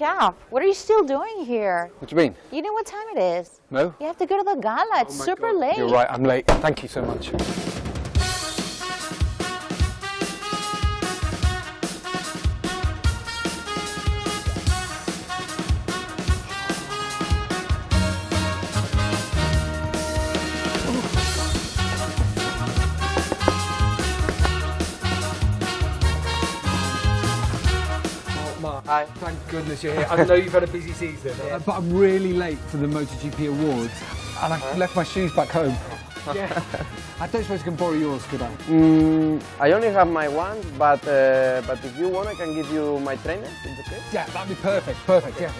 wake up. What are you still doing here? What do you mean? You know what time it is? No? You have to go to the gala. It's super late. You're right, I'm late. Thank you so much. Hi. Thank goodness you're here. I know you've had a busy season, but I'm really late for the MotoGP Awards, and I left my shoes back home. Yeah. I don't suppose I can borrow yours, could I? I only have my one, but if you want, I can give you my trainer. It's okay? Yeah, that'd be perfect. Perfect. Yeah.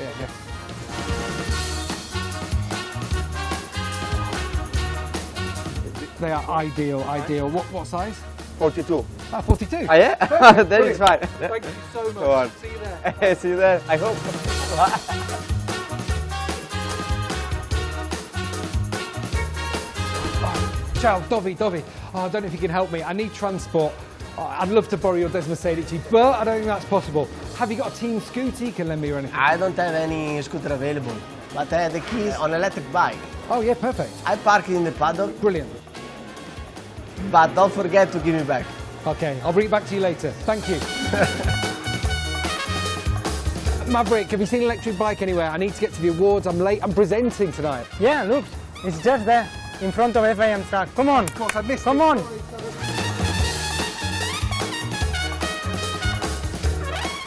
They are ideal. What size? 42. 42. Ah, yeah? That is fine. Thank you so much. Go on. See you there. See you there. I hope. Ciao, Dovi. Oh, I don't know if you can help me. I need transport. I'd love to borrow your Desma Sedici, but I don't think that's possible. Have you got a team scooter you can lend me or anything? I don't have any scooter available, but I have the keys on electric bike. Oh, yeah, perfect. I park in the paddock. Brilliant. But don't forget to give me back. Okay, I'll bring it back to you later. Thank you. Maverick, have you seen an electric bike anywhere? I need to get to the awards. I'm late. I'm presenting tonight. Yeah, look, it's just there, in front of FIM track. Come on. Of course, I missed Come it. on.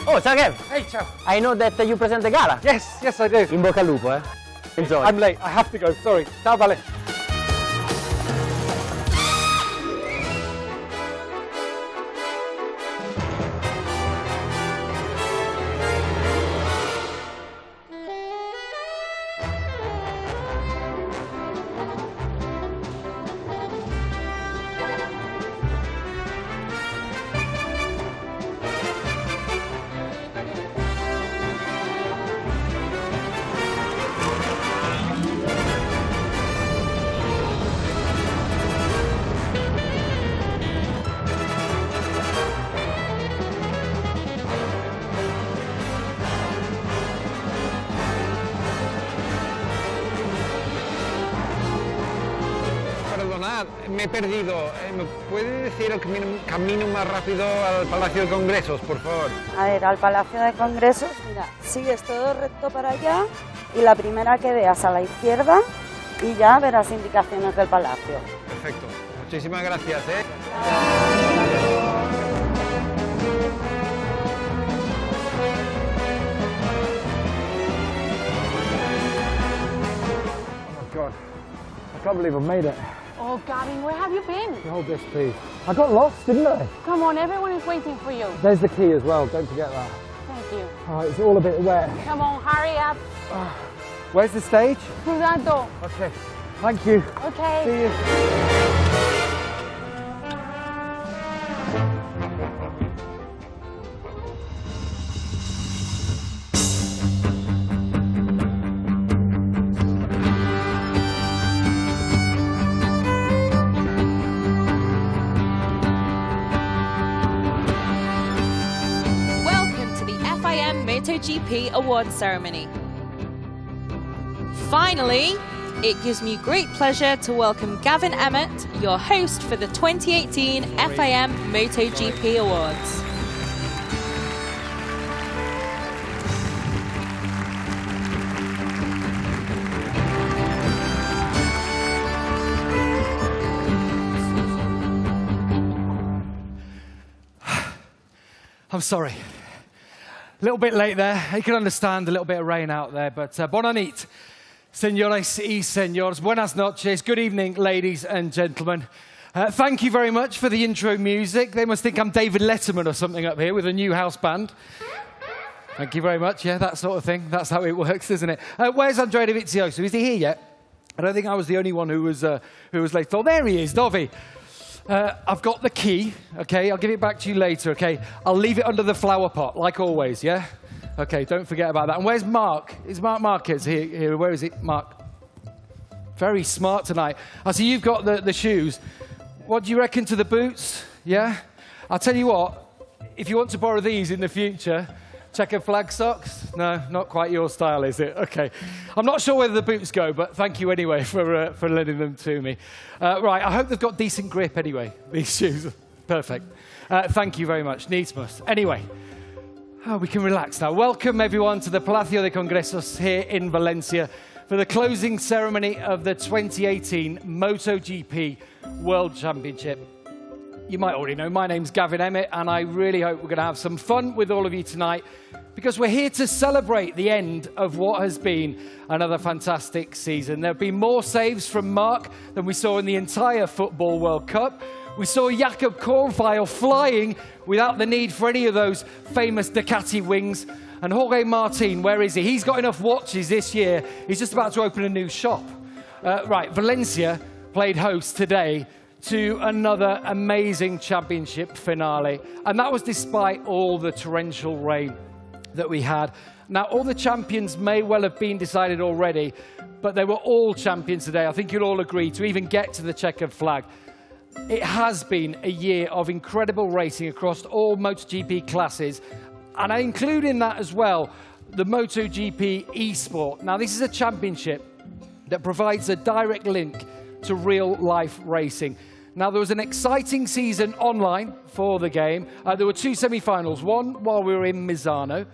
Oh, ciao Kev. Hey, ciao. I know that you present the gala. Yes, I do. In bocca al lupo, eh? Enjoy. I'm late. I have to go. Sorry. Ciao, Vale. Perdonad, me he perdido. ¿Me puede decir el camino más rápido al Palacio de Congresos, por favor? A ver, al Palacio de Congresos, mira, sigues todo recto para allá y la primera que veas a la izquierda y ya verás indicaciones del palacio. Perfecto. Muchísimas gracias, ¿eh? Oh, God. I can't believe I've made it. Oh, Gavin, where have you been? Hold this, please. I got lost, didn't I? Come on, everyone is waiting for you. There's the key as well. Don't forget that. Thank you. Oh, it's all a bit wet. Come on, hurry up. Where's the stage? Through that door. Okay. Thank you. Okay. See you. Welcome to the FIM MotoGP Awards Ceremony. Finally, it gives me great pleasure to welcome Gavin Emmett, your host for the 2018 FIM MotoGP Awards. I'm sorry. A little bit late there. You can understand a little bit of rain out there, but bonne nuit, señores y señores. Buenas noches. Good evening, ladies and gentlemen. Thank you very much for the intro music. They must think I'm David Letterman or something up here with a new house band. Thank you very much. Yeah, that sort of thing. That's how it works, isn't it? Where's Andrea Dovizioso? Is he here yet? I don't think I was the only one who was late. Oh, there he is, Dovi. I've got the key, okay? I'll give it back to you later, okay? I'll leave it under the flower pot, like always, yeah? Okay, don't forget about that. And where's Mark? Is Mark Marquez here? Where is it, Mark? Very smart tonight. I see you've got the shoes. What do you reckon to the boots? Yeah? I'll tell you what, if you want to borrow these in the future, Checkered flag socks? No, not quite your style, is it? Okay. I'm not sure whether the boots go, but thank you anyway for lending them to me. Right, I hope they've got decent grip anyway, these shoes. Perfect. Thank you very much. Needs must. Anyway, we can relax now. Welcome everyone to the Palacio de Congresos here in Valencia for the closing ceremony of the 2018 MotoGP World Championship. You might already know, my name's Gavin Emmett, and I really hope we're going to have some fun with all of you tonight, because we're here to celebrate the end of what has been another fantastic season. There have been more saves from Mark than we saw in the entire Football World Cup. We saw Jakob Kornfeil flying without the need for any of those famous Ducati wings. And Jorge Martin, where is he? He's got enough watches this year. He's just about to open a new shop. Right, Valencia played host today to another amazing championship finale. And that was despite all the torrential rain that we had. Now, all the champions may well have been decided already, but they were all champions today. I think you'll all agree to even get to the checkered flag. It has been a year of incredible racing across all MotoGP classes. And I include in that as well the MotoGP Esport. Now, this is a championship that provides a direct link to real-life racing. Now, there was an exciting season online for the game. There were two semi-finals, one while we were in Misano.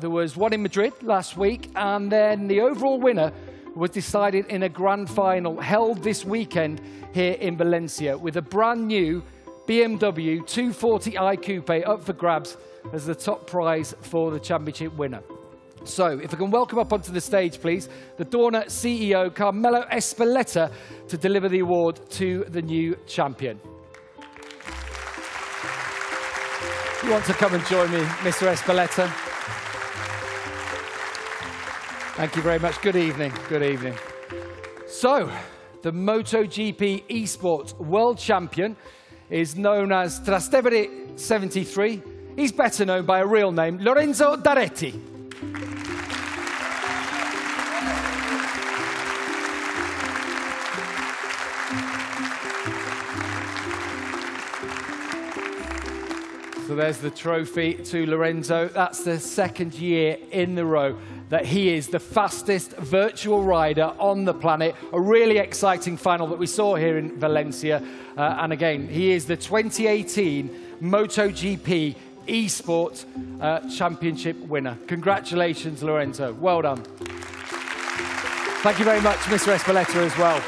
There was one in Madrid last week, and then the overall winner was decided in a grand final held this weekend here in Valencia, with a brand new BMW 240i Coupe up for grabs as the top prize for the championship winner. So, if I can welcome up onto the stage, please, the Dorna CEO, Carmelo Espeleta, to deliver the award to the new champion. You want to come and join me, Mr. Espeleta? Thank you very much. Good evening. Good evening. So, the MotoGP Esport World Champion is known as Trastevere 73. He's better known by a real name, Lorenzo D'Aretti. So there's the trophy to Lorenzo. That's the second year in a row that he is the fastest virtual rider on the planet. A really exciting final that we saw here in Valencia. And again, he is the 2018 MotoGP Esport Championship winner. Congratulations, Lorenzo. Well done. Thank you very much, Mr. Espeleta, as well.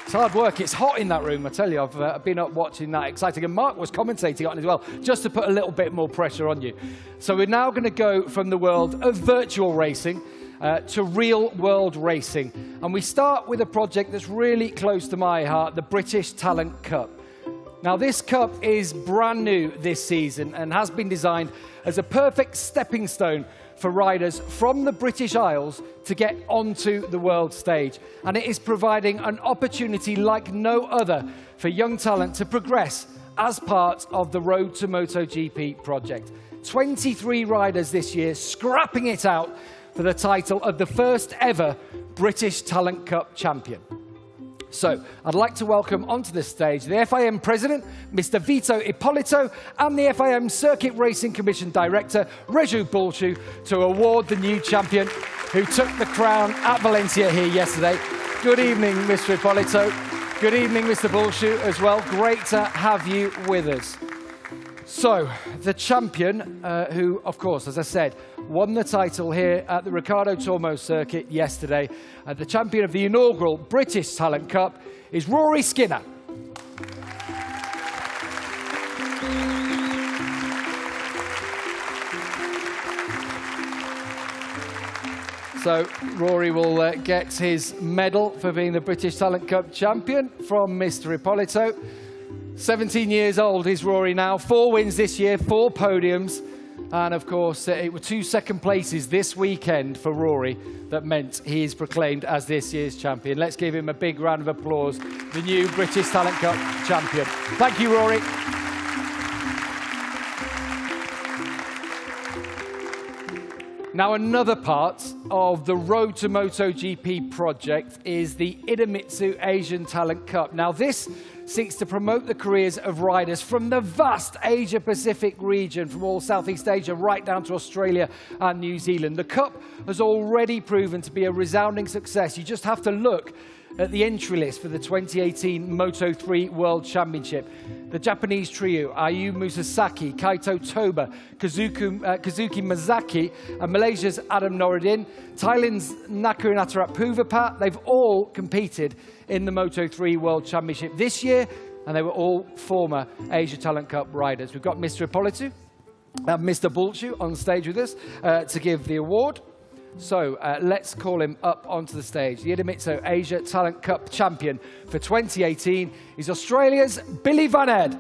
It's hard work. It's hot in that room, I tell you. I've been up watching that exciting. And Mark was commentating on it as well, just to put a little bit more pressure on you. So we're now going to go from the world of virtual racing to real-world racing. And we start with a project that's really close to my heart, the British Talent Cup. Now, this cup is brand new this season and has been designed as a perfect stepping stone for riders from the British Isles to get onto the world stage. And it is providing an opportunity like no other for young talent to progress as part of the Road to MotoGP project. 23 riders this year scrapping it out for the title of the first ever British Talent Cup champion. So, I'd like to welcome onto the stage the FIM President, Mr. Vito Ippolito, and the FIM Circuit Racing Commission Director, Raju Bulshu, to award the new champion who took the crown at Valencia here yesterday. Good evening, Mr. Ippolito. Good evening, Mr. Bulshu, as well. Great to have you with us. So, the champion, who, of course, as I said, won the title here at the Ricardo Tormo circuit yesterday, the champion of the inaugural British Talent Cup is Rory Skinner. So, Rory will get his medal for being the British Talent Cup champion from Mr. Ippolito. 17 years old is Rory now, 4 wins this year, 4 podiums, and of course it were 2 second places this weekend for Rory that meant he is proclaimed as this year's champion. Let's give him a big round of applause, the new British Talent Cup champion. Thank you, Rory. Now, another part of the Road to MotoGP project is the Idemitsu Asian Talent Cup. Now, this seeks to promote the careers of riders from the vast Asia-Pacific region, from all Southeast Asia right down to Australia and New Zealand. The Cup has already proven to be a resounding success. You just have to look at the entry list for the 2018 Moto3 World Championship. The Japanese trio, Ayu Musasaki, Kaito Toba, Kazuki Mazaki, and Malaysia's Adam Noureddin, Thailand's Nakurinatarat Puvapa, they've all competed in the Moto3 World Championship this year, and they were all former Asia Talent Cup riders. We've got Mr. Ippolitu and Mr. Bulchu on stage with us to give the award. So let's call him up onto the stage. The Idemitsu Asia Talent Cup champion for 2018 is Australia's Billy Van Ed.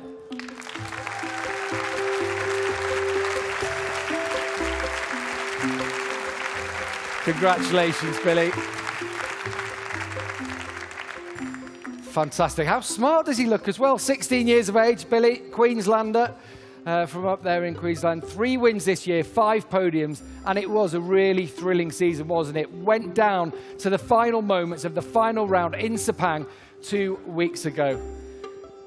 Congratulations, Billy. Fantastic. How smart does he look as well? 16 years of age, Billy, Queenslander. From up there in Queensland. 3 wins this year, 5 podiums, and it was a really thrilling season, wasn't it? Went down to the final moments of the final round in Sepang 2 weeks ago.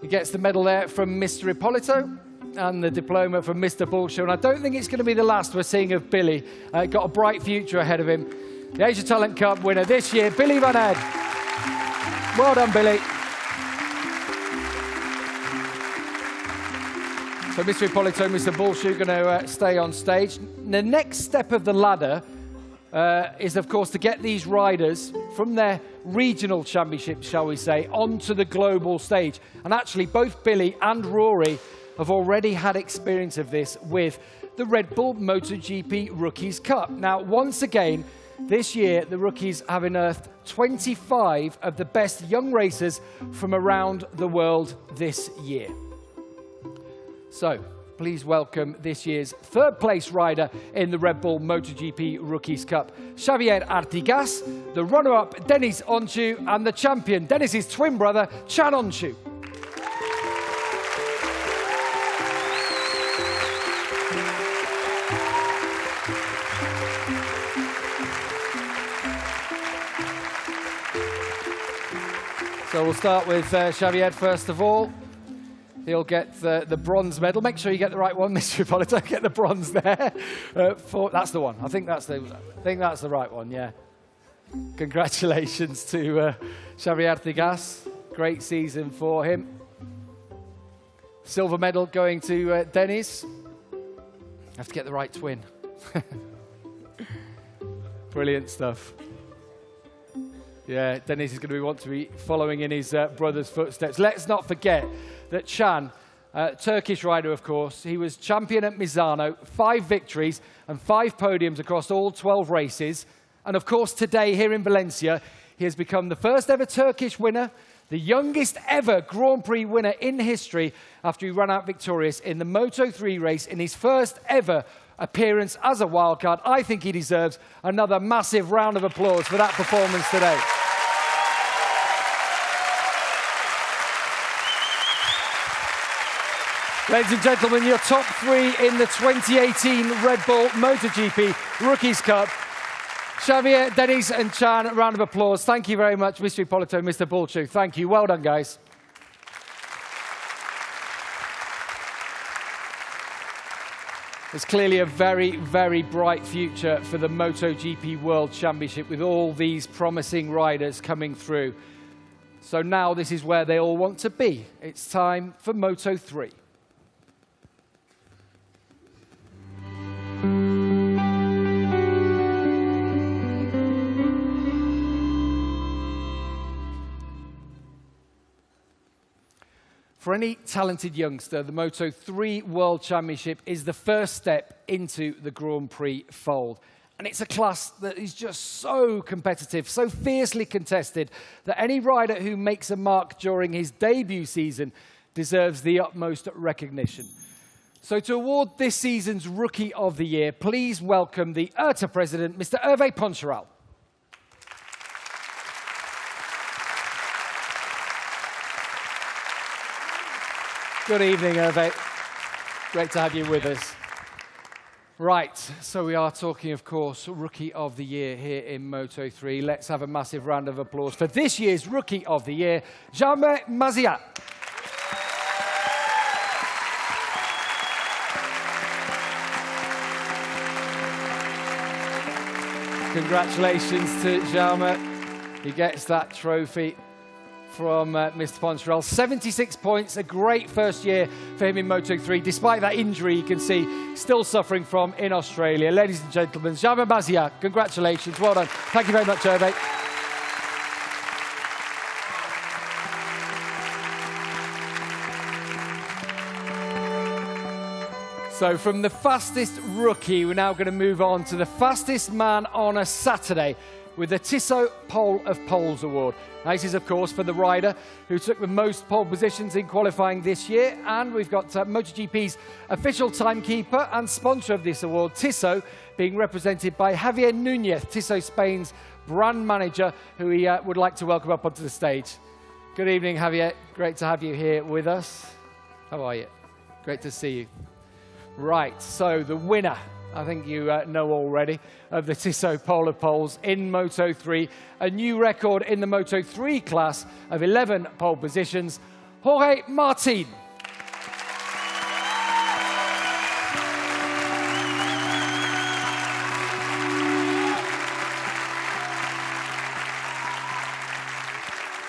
He gets the medal there from Mr. Ippolito and the diploma from Mr. Bulchu, and I don't think it's going to be the last we're seeing of Billy. Got a bright future ahead of him. The Asia Talent Cup winner this year, Billy Van Ed. Well done, Billy. So Mr. Ippolito, Mr. Bulchu are going to stay on stage. The next step of the ladder is, of course, to get these riders from their regional championships, shall we say, onto the global stage. And actually, both Billy and Rory have already had experience of this with the Red Bull MotoGP Rookies Cup. Now, once again, this year, the rookies have unearthed 25 of the best young racers from around the world this year. So, please welcome this year's third-place rider in the Red Bull MotoGP Rookies Cup, Xavier Artigas, the runner-up, Denis Onchu, and the champion, Denis's twin brother, Chan Onchu. So we'll start with Xavier first of all. He'll get the bronze medal. Make sure you get the right one, Mr. Ippolito. Get the bronze there. That's the one. I think that's the right one. Yeah. Congratulations to Xavier Artigas. Great season for him. Silver medal going to Denis. Have to get the right twin. Brilliant stuff. Yeah, Denis is going to be following in his brother's footsteps. Let's not forget that Chan, Turkish rider, of course, he was champion at Misano, 5 victories and 5 podiums across all 12 races. And of course, today here in Valencia, he has become the first ever Turkish winner, the youngest ever Grand Prix winner in history after he ran out victorious in the Moto3 race in his first ever appearance as a wildcard. I think he deserves another massive round of applause for that performance today. Ladies and gentlemen, your top 3 in the 2018 Red Bull MotoGP Rookies Cup. Xavier, Denis and Chan, a round of applause. Thank you very much, Mr. Ippolito, Mr. Bulchu. Thank you. Well done, guys. There's clearly a very, very bright future for the MotoGP World Championship with all these promising riders coming through. So now this is where they all want to be. It's time for Moto3. For any talented youngster, the Moto3 World Championship is the first step into the Grand Prix fold. And it's a class that is just so competitive, so fiercely contested, that any rider who makes a mark during his debut season deserves the utmost recognition. So to award this season's Rookie of the Year, please welcome the IRTA President, Mr. Hervé Poncharal. Good evening, Hervé. Great to have you with us. Right, so we are talking, of course, Rookie of the Year here in Moto3. Let's have a massive round of applause for this year's Rookie of the Year, Jaume Masia. Congratulations to Jaume. He gets that trophy from Mr. Poncherel. 76 points, a great first year for him in Moto3, despite that injury you can see still suffering from in Australia. Ladies and gentlemen, Jaume Masia, congratulations, well done. Thank you very much, Hervé. So from the fastest rookie, we're now going to move on to the fastest man on a Saturday with the Tissot Pole of Poles Award. Now, this is, of course, for the rider who took the most pole positions in qualifying this year. And we've got MotoGP's official timekeeper and sponsor of this award, Tissot, being represented by Javier Núñez, Tissot Spain's brand manager, who he would like to welcome up onto the stage. Good evening, Javier. Great to have you here with us. How are you? Great to see you. Right, so the winner, I think you know already, of the Tissot Pole of Poles in Moto3, a new record in the Moto3 class of 11 pole positions, Jorge Martin.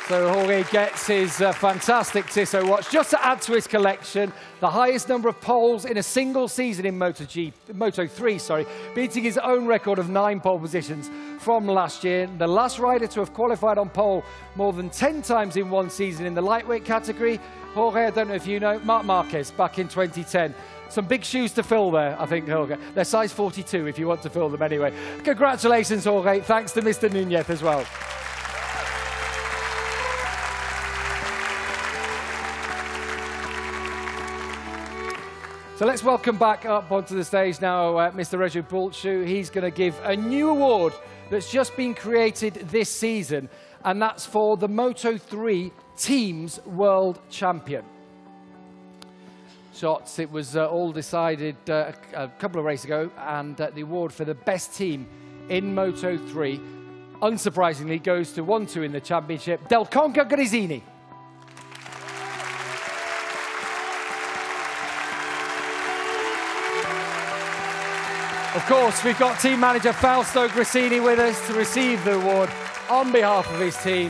So Jorge gets his fantastic Tissot watch, just to add to his collection, the highest number of poles in a single season in Moto3, beating his own record of 9 pole positions from last year. The last rider to have qualified on pole more than 10 times in one season in the lightweight category, Jorge, I don't know if you know, Marc Marquez back in 2010. Some big shoes to fill there, I think, Jorge. They're size 42 if you want to fill them anyway. Congratulations, Jorge. Thanks to Mr. Núñez as well. So let's welcome back up onto the stage now Mr. Raju Bulchu. He's going to give a new award that's just been created this season, and that's for the Moto3 Teams World Champion. Shots, it was all decided a couple of races ago, and the award for the best team in Moto3, unsurprisingly, goes to 1-2 in the championship, Del Conca Grisini. Of course, we've got team manager Fausto Grissini with us to receive the award on behalf of his team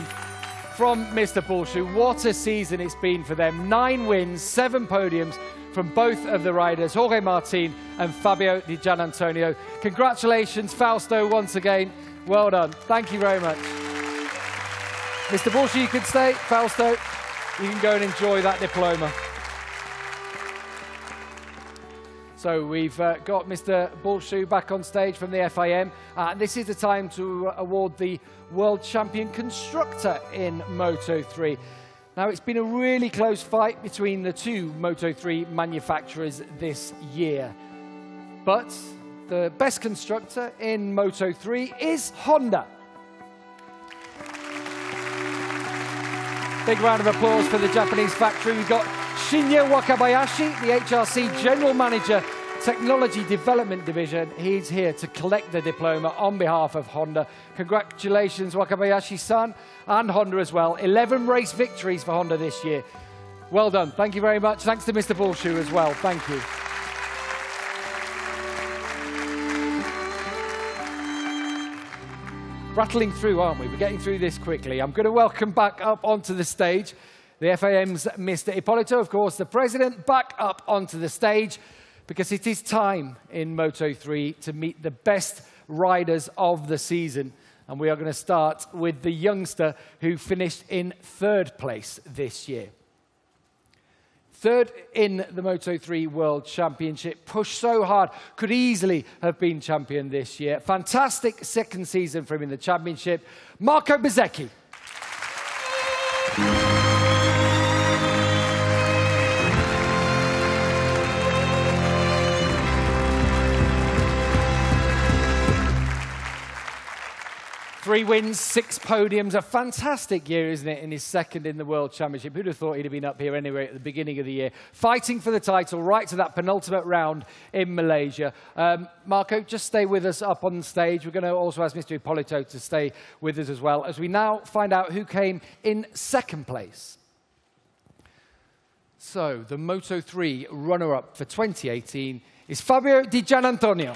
from Mr. Bulchu. What a season it's been for them. 9 wins, 7 podiums from both of the riders, Jorge Martin and Fabio Di Gianantonio. Congratulations, Fausto, once again. Well done. Thank you very much. Mr. Bulchu, you can stay. Fausto, you can go and enjoy that diploma. So we've got Mr. Bulchu back on stage from the FIM. This is the time to award the World Champion Constructor in Moto3. Now, it's been a really close fight between the two Moto3 manufacturers this year. But the best constructor in Moto3 is Honda. Big round of applause for the Japanese factory. We've got Shinya Wakabayashi, the HRC General Manager, Technology Development Division. He's here to collect the diploma on behalf of Honda. Congratulations, Wakabayashi-san, and Honda as well. 11 race victories for Honda this year. Well done. Thank you very much. Thanks to Mr. Bulchu as well. Thank you. Rattling through, aren't we? We're getting through this quickly. I'm going to welcome back up onto the stage the FIM's Mr. Ippolito, of course, the president, back up onto the stage because it is time in Moto3 to meet the best riders of the season. And we are going to start with the youngster who finished in 3rd place this year. 3rd in the Moto3 World Championship, pushed so hard, could easily have been champion this year. Fantastic 2nd season for him in the championship, Marco Bezzecchi. 3 wins, 6 podiums, a fantastic year, isn't it, in his second in the World Championship. Who'd have thought he'd have been up here anyway at the beginning of the year, fighting for the title right to that penultimate round in Malaysia. Marco, just stay with us up on stage. We're going to also ask Mr. Ippolito to stay with us as well, as we now find out who came in second place. So, the Moto3 runner-up for 2018 is Fabio Di Gianantonio.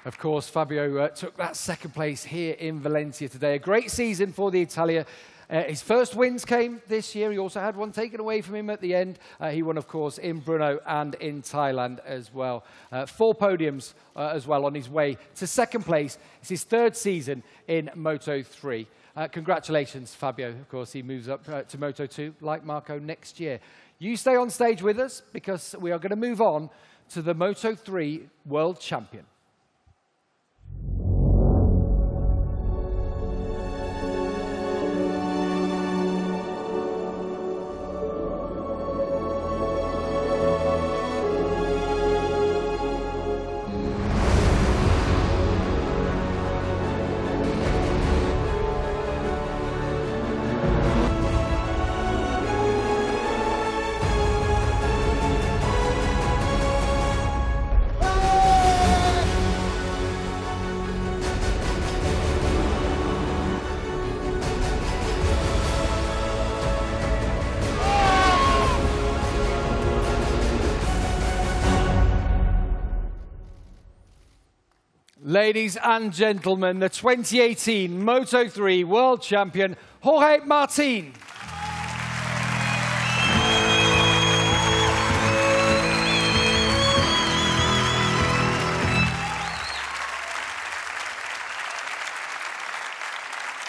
Of course, Fabio took that second place here in Valencia today. A great season for the Italian. His first wins came this year. He also had one taken away from him at the end. He won, of course, in Brno and in Thailand as well. 4 podiums as well on his way to second place. It's his 3rd season in Moto3. Congratulations, Fabio. Of course, he moves up to Moto2, like Marco, next year. You stay on stage with us because we are going to move on to the Moto3 World Champion. Ladies and gentlemen, the 2018 Moto3 World Champion, Jorge Martin.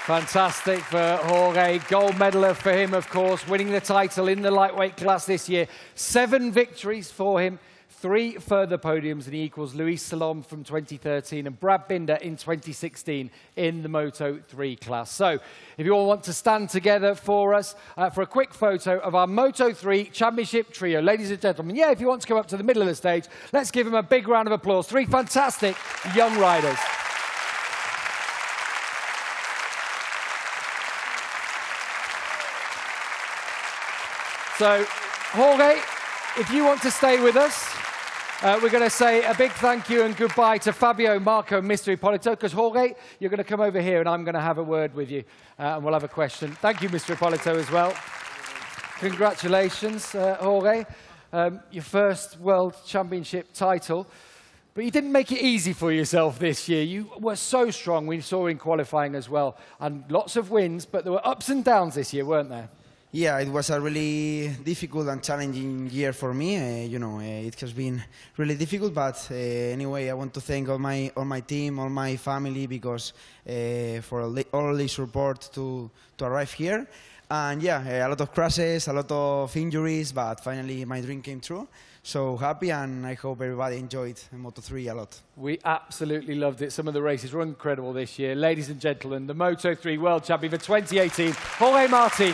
Fantastic for Jorge. Gold medaler for him, of course, winning the title in the lightweight class this year. 7 victories for him. 3 further podiums, and he equals Luis Salom from 2013 and Brad Binder in 2016 in the Moto3 class. So, if you all want to stand together for us for a quick photo of our Moto3 Championship trio. Ladies and gentlemen, yeah, if you want to come up to the middle of the stage, let's give them a big round of applause. 3 fantastic young riders. So, Jorge, if you want to stay with us, we're going to say a big thank you and goodbye to Fabio, Marco, and Mr. Ippolito, because Jorge, you're going to come over here and I'm going to have a word with you and we'll have a question. Thank you, Mr. Ippolito, as well. Congratulations, Jorge. Your first World Championship title, but you didn't make it easy for yourself this year. You were so strong, we saw in qualifying as well, and lots of wins, but there were ups and downs this year, weren't there? Yeah, it was a really difficult and challenging year for me. It has been really difficult, but anyway, I want to thank all my team, all my family, because for all the support to arrive here. And yeah, a lot of crashes, a lot of injuries, but finally my dream came true. So happy, and I hope everybody enjoyed Moto3 a lot. We absolutely loved it. Some of the races were incredible this year. Ladies and gentlemen, the Moto3 World Champion for 2018, Jorge Martin.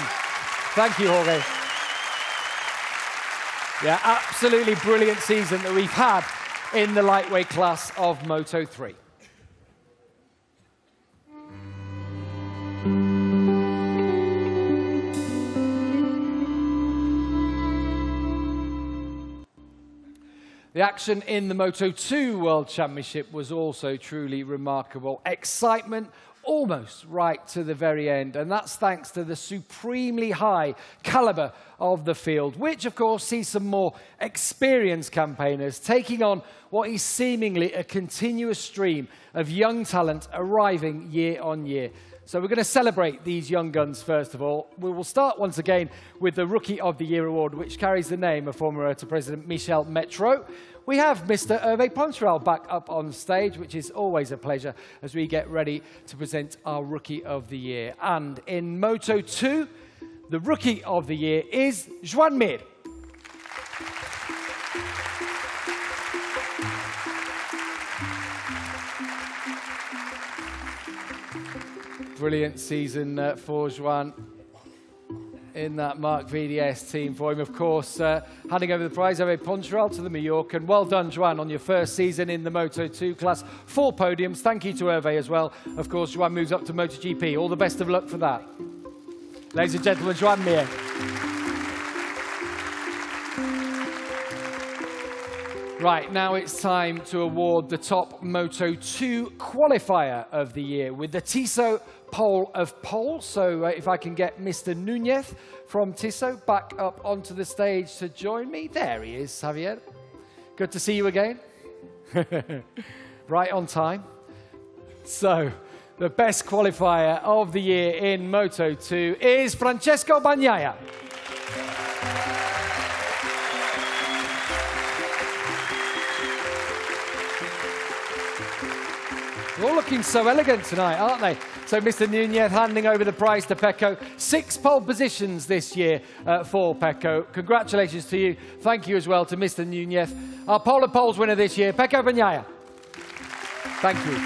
Thank you, Jorge. Yeah, absolutely brilliant season that we've had in the lightweight class of Moto3. The action in the Moto2 World Championship was also truly remarkable. Excitement almost right to the very end, and that's thanks to the supremely high caliber of the field, which of course sees some more experienced campaigners taking on what is seemingly a continuous stream of young talent arriving year on year. So we're going to celebrate these young guns first of all. We will start once again with the Rookie of the Year award, which carries the name of former President Michel Metro. We have Mr. Hervé Poncharal back up on stage, which is always a pleasure as we get ready to present our Rookie of the Year. And in Moto2, the Rookie of the Year is Joan Mir. Brilliant season for Joan in that Mark VDS team for him. Of course, handing over the prize, Ave Poncharal to the Mallorcan. Well done, Joan, on your first season in the Moto2 class. 4 podiums. Thank you to Hervé as well. Of course, Joan moves up to MotoGP. All the best of luck for that. Ladies and gentlemen, Joan Mir. Right, now it's time to award the top Moto2 qualifier of the year with the Tissot Pole of Pole. So if I can get Mr. Núñez from Tissot back up onto the stage to join me. There he is, Javier. Good to see you again. Right on time. So the best qualifier of the year in Moto2 is Francesco Bagnaia. They're all looking so elegant tonight, aren't they? So Mr. Núñez handing over the prize to Pecco. 6 pole positions this year for Pecco. Congratulations to you. Thank you as well to Mr. Núñez. Our Pole of Poles winner this year, Pecco Bagnaia. Thank you.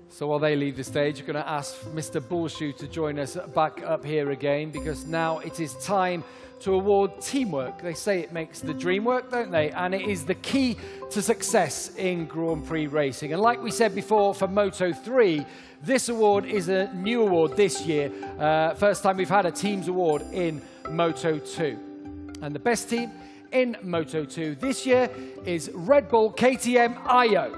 So while they leave the stage, we're going to ask Mr. Bullshoe to join us back up here again, because now it is time to award teamwork. They say it makes the dream work, don't they? And it is the key to success in Grand Prix racing. And like we said before, for Moto3, this award is a new award this year. First time we've had a team's award in Moto2. And the best team in Moto2 this year is Red Bull KTM IO.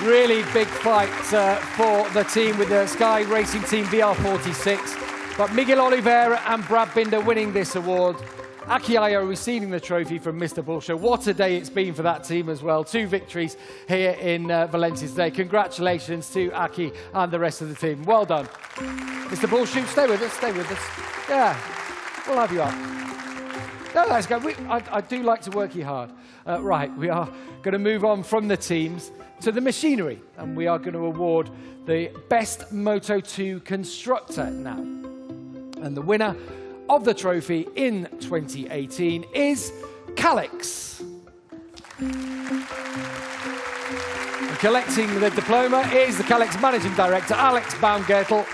Really big fight for the team with the Sky Racing Team VR46. But Miguel Oliveira and Brad Binder winning this award. Aki Ayo receiving the trophy from Mr. Bullshoe. What a day it's been for that team as well. 2 victories here in Valencia today. Congratulations to Aki and the rest of the team. Well done. Mr. Bullshoe, stay with us, stay with us. Yeah, we'll have you up. No, that's good. I do like to work you hard. Right, we are going to move on from the teams to the machinery, and we are going to award the best Moto2 constructor now. And the winner of the trophy in 2018 is Calix. And collecting the diploma is the Calix Managing Director, Alex Baumgartel.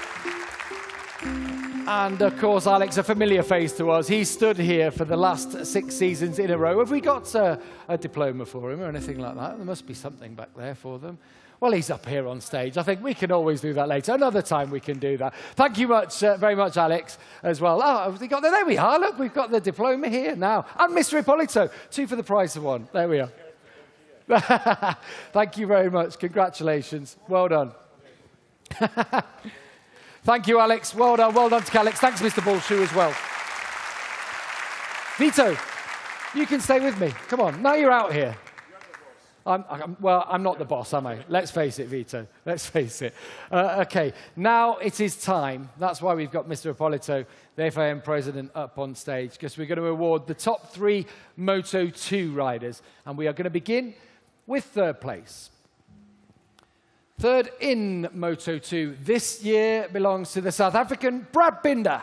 And of course, Alex, a familiar face to us. He stood here for the last 6 seasons in a row. Have we got a diploma for him or anything like that? There must be something back there for them. Well, he's up here on stage. I think we can always do that later. Another time we can do that. Thank you very much, Alex, as well. Oh, we got there we are. Look, we've got the diploma here now. And Mr. Ippolito, 2 for the price of 1. There we are. Thank you very much. Congratulations. Well done. Thank you, Alex. Well done to Alex. Thanks, Mr. Bullshoe, as well. Vito, you can stay with me. Come on, now you're out here. Well, I'm not the boss, am I? Let's face it, Vito. Let's face it. Okay, now it is time. That's why we've got Mr. Ippolito, the FIM president, up on stage, because we're going to award the top 3 Moto2 riders. And we are going to begin with 3rd place. 3rd in Moto2 this year belongs to the South African Brad Binder.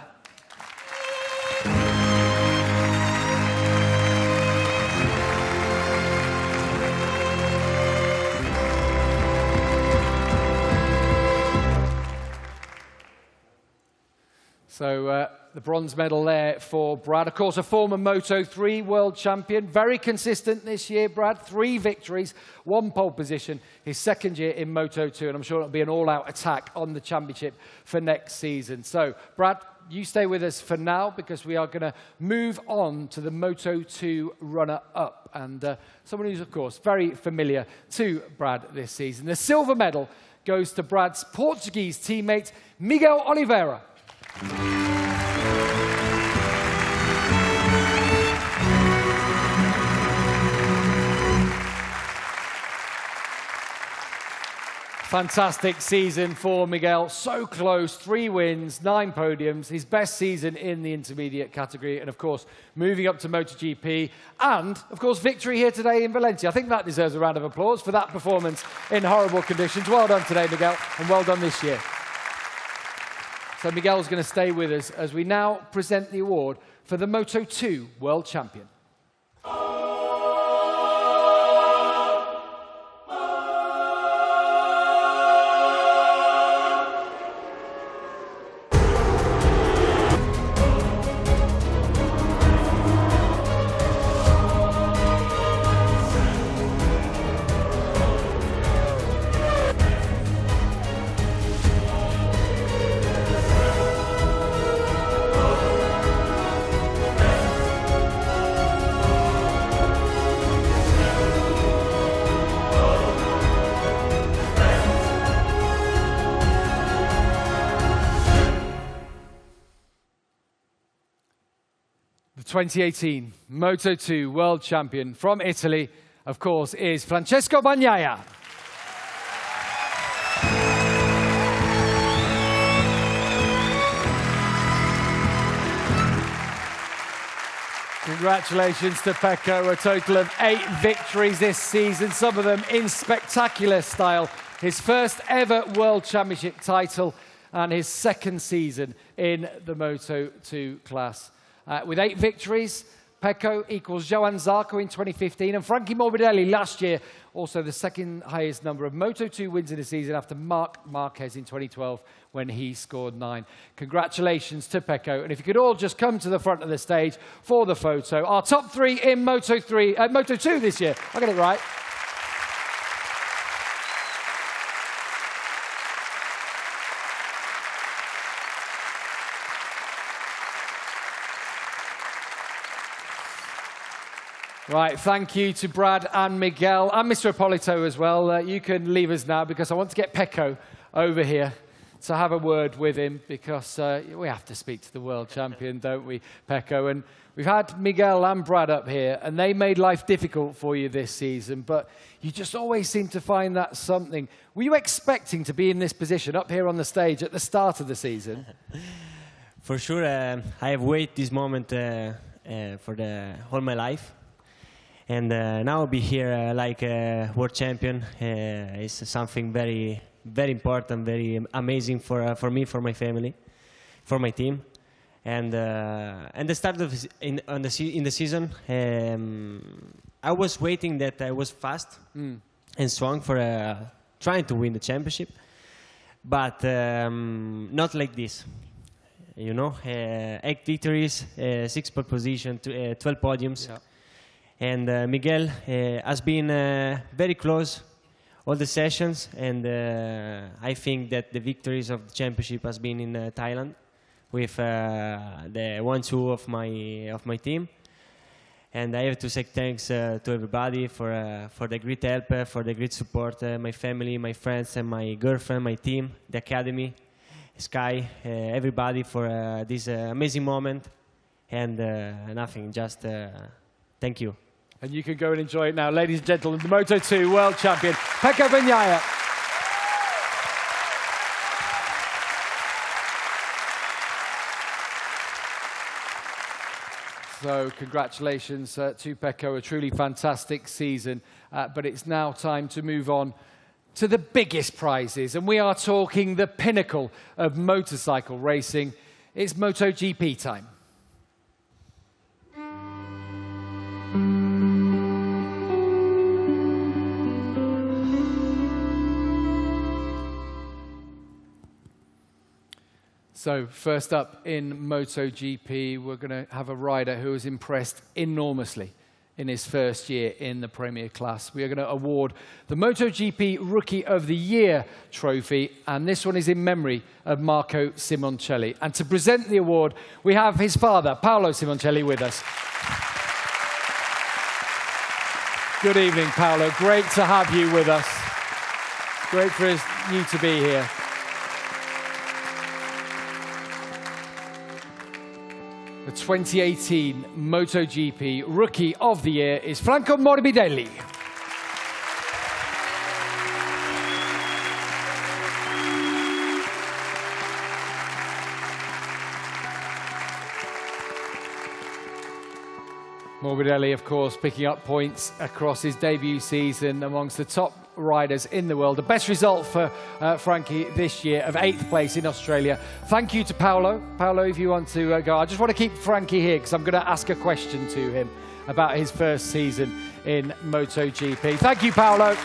So the bronze medal there for Brad. Of course, a former Moto3 world champion. Very consistent this year, Brad. 3 victories, 1 pole position. His 2nd year in Moto2, and I'm sure it'll be an all-out attack on the championship for next season. So, Brad, you stay with us for now, because we are going to move on to the Moto2 runner-up. And someone who's, of course, very familiar to Brad this season. The silver medal goes to Brad's Portuguese teammate, Miguel Oliveira. Fantastic season for Miguel. So close, 3 wins, 9 podiums. His best season in the intermediate category. And, of course, moving up to MotoGP. And, of course, victory here today in Valencia. I think that deserves a round of applause for that performance in horrible conditions. Well done today, Miguel, and well done this year. So Miguel's going to stay with us as we now present the award for the Moto2 World Champion. 2018 Moto2 World Champion from Italy, of course, is Francesco Bagnaia. Congratulations to Pecco, a total of 8 victories this season, some of them in spectacular style. His first ever World Championship title and his second season in the Moto2 class. With 8 victories, Pecco equals Johann Zarco in 2015 and Frankie Morbidelli last year, also the second highest number of Moto2 wins in a season after Marc Marquez in 2012 when he scored 9. Congratulations to Pecco. And if you could all just come to the front of the stage for the photo. Our top 3 in Moto2 this year. I got it right. Right, thank you to Brad and Miguel and Mr. Ippolito as well. You can leave us now because I want to get Pecco over here to have a word with him because we have to speak to the world champion, don't we, Pecco? And we've had Miguel and Brad up here and they made life difficult for you this season, but you just always seem to find that something. Were you expecting to be in this position up here on the stage at the start of the season? For sure, I have waited this moment for all my life. And now be here like a world champion is something very, very important, very amazing for me, for my family, for my team. And the start of in the season, I was waiting that I was fast and strong for trying to win the championship, but not like this. You know, 8 victories, 6 pole position, 12 podiums. Yeah. And Miguel has been very close all the sessions, and I think that the victories of the championship has been in Thailand with the 1-2 of my team. And I have to say thanks to everybody for the great help, for the great support, my family, my friends, and my girlfriend, my team, the academy, Sky, everybody for this amazing moment. And nothing, just thank you. And you can go and enjoy it now. Ladies and gentlemen, the Moto2 World Champion, Pecco Bagnaia. So congratulations to Pecco, a truly fantastic season. But it's now time to move on to the biggest prizes. And we are talking the pinnacle of motorcycle racing. It's MotoGP time. So first up in MotoGP, we're going to have a rider who has impressed enormously in his first year in the Premier Class. We are going to award the MotoGP Rookie of the Year trophy, and this one is in memory of Marco Simoncelli. And to present the award, we have his father, Paolo Simoncelli, with us. Good evening, Paolo. Great to have you with us. Great for you to be here. The 2018 MotoGP Rookie of the Year is Franco Morbidelli. Morbidelli, of course, picking up points across his debut season amongst the top riders in the world. The best result for Frankie this year of 8th place in Australia. Thank you to Paolo. Paolo, if you want to go. I just want to keep Frankie here because I'm going to ask a question to him about his first season in MotoGP. Thank you, Paolo.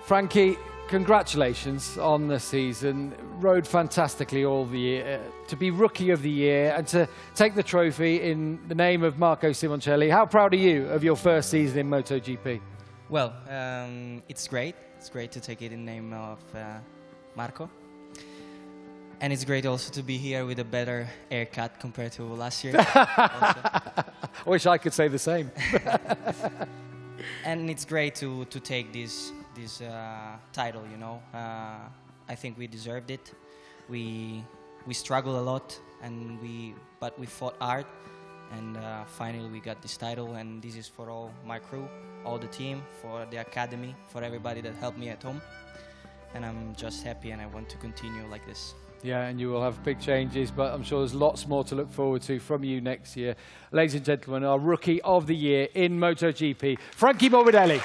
Frankie, congratulations on the season. Rode fantastically all the year. To be Rookie of the Year and to take the trophy in the name of Marco Simoncelli. How proud are you of your first season in MotoGP? Well, it's great. It's great to take it in the name of Marco. And it's great also to be here with a better haircut compared to last year. I wish I could say the same. And it's great to take this title, you know. I think we deserved it. We struggled a lot, but we fought hard, and finally we got this title. And this is for all my crew, all the team, for the academy, for everybody that helped me at home. And I'm just happy, and I want to continue like this. Yeah, and you will have big changes, but I'm sure there's lots more to look forward to from you next year. Ladies and gentlemen, our Rookie of the Year in MotoGP, Frankie Morbidelli.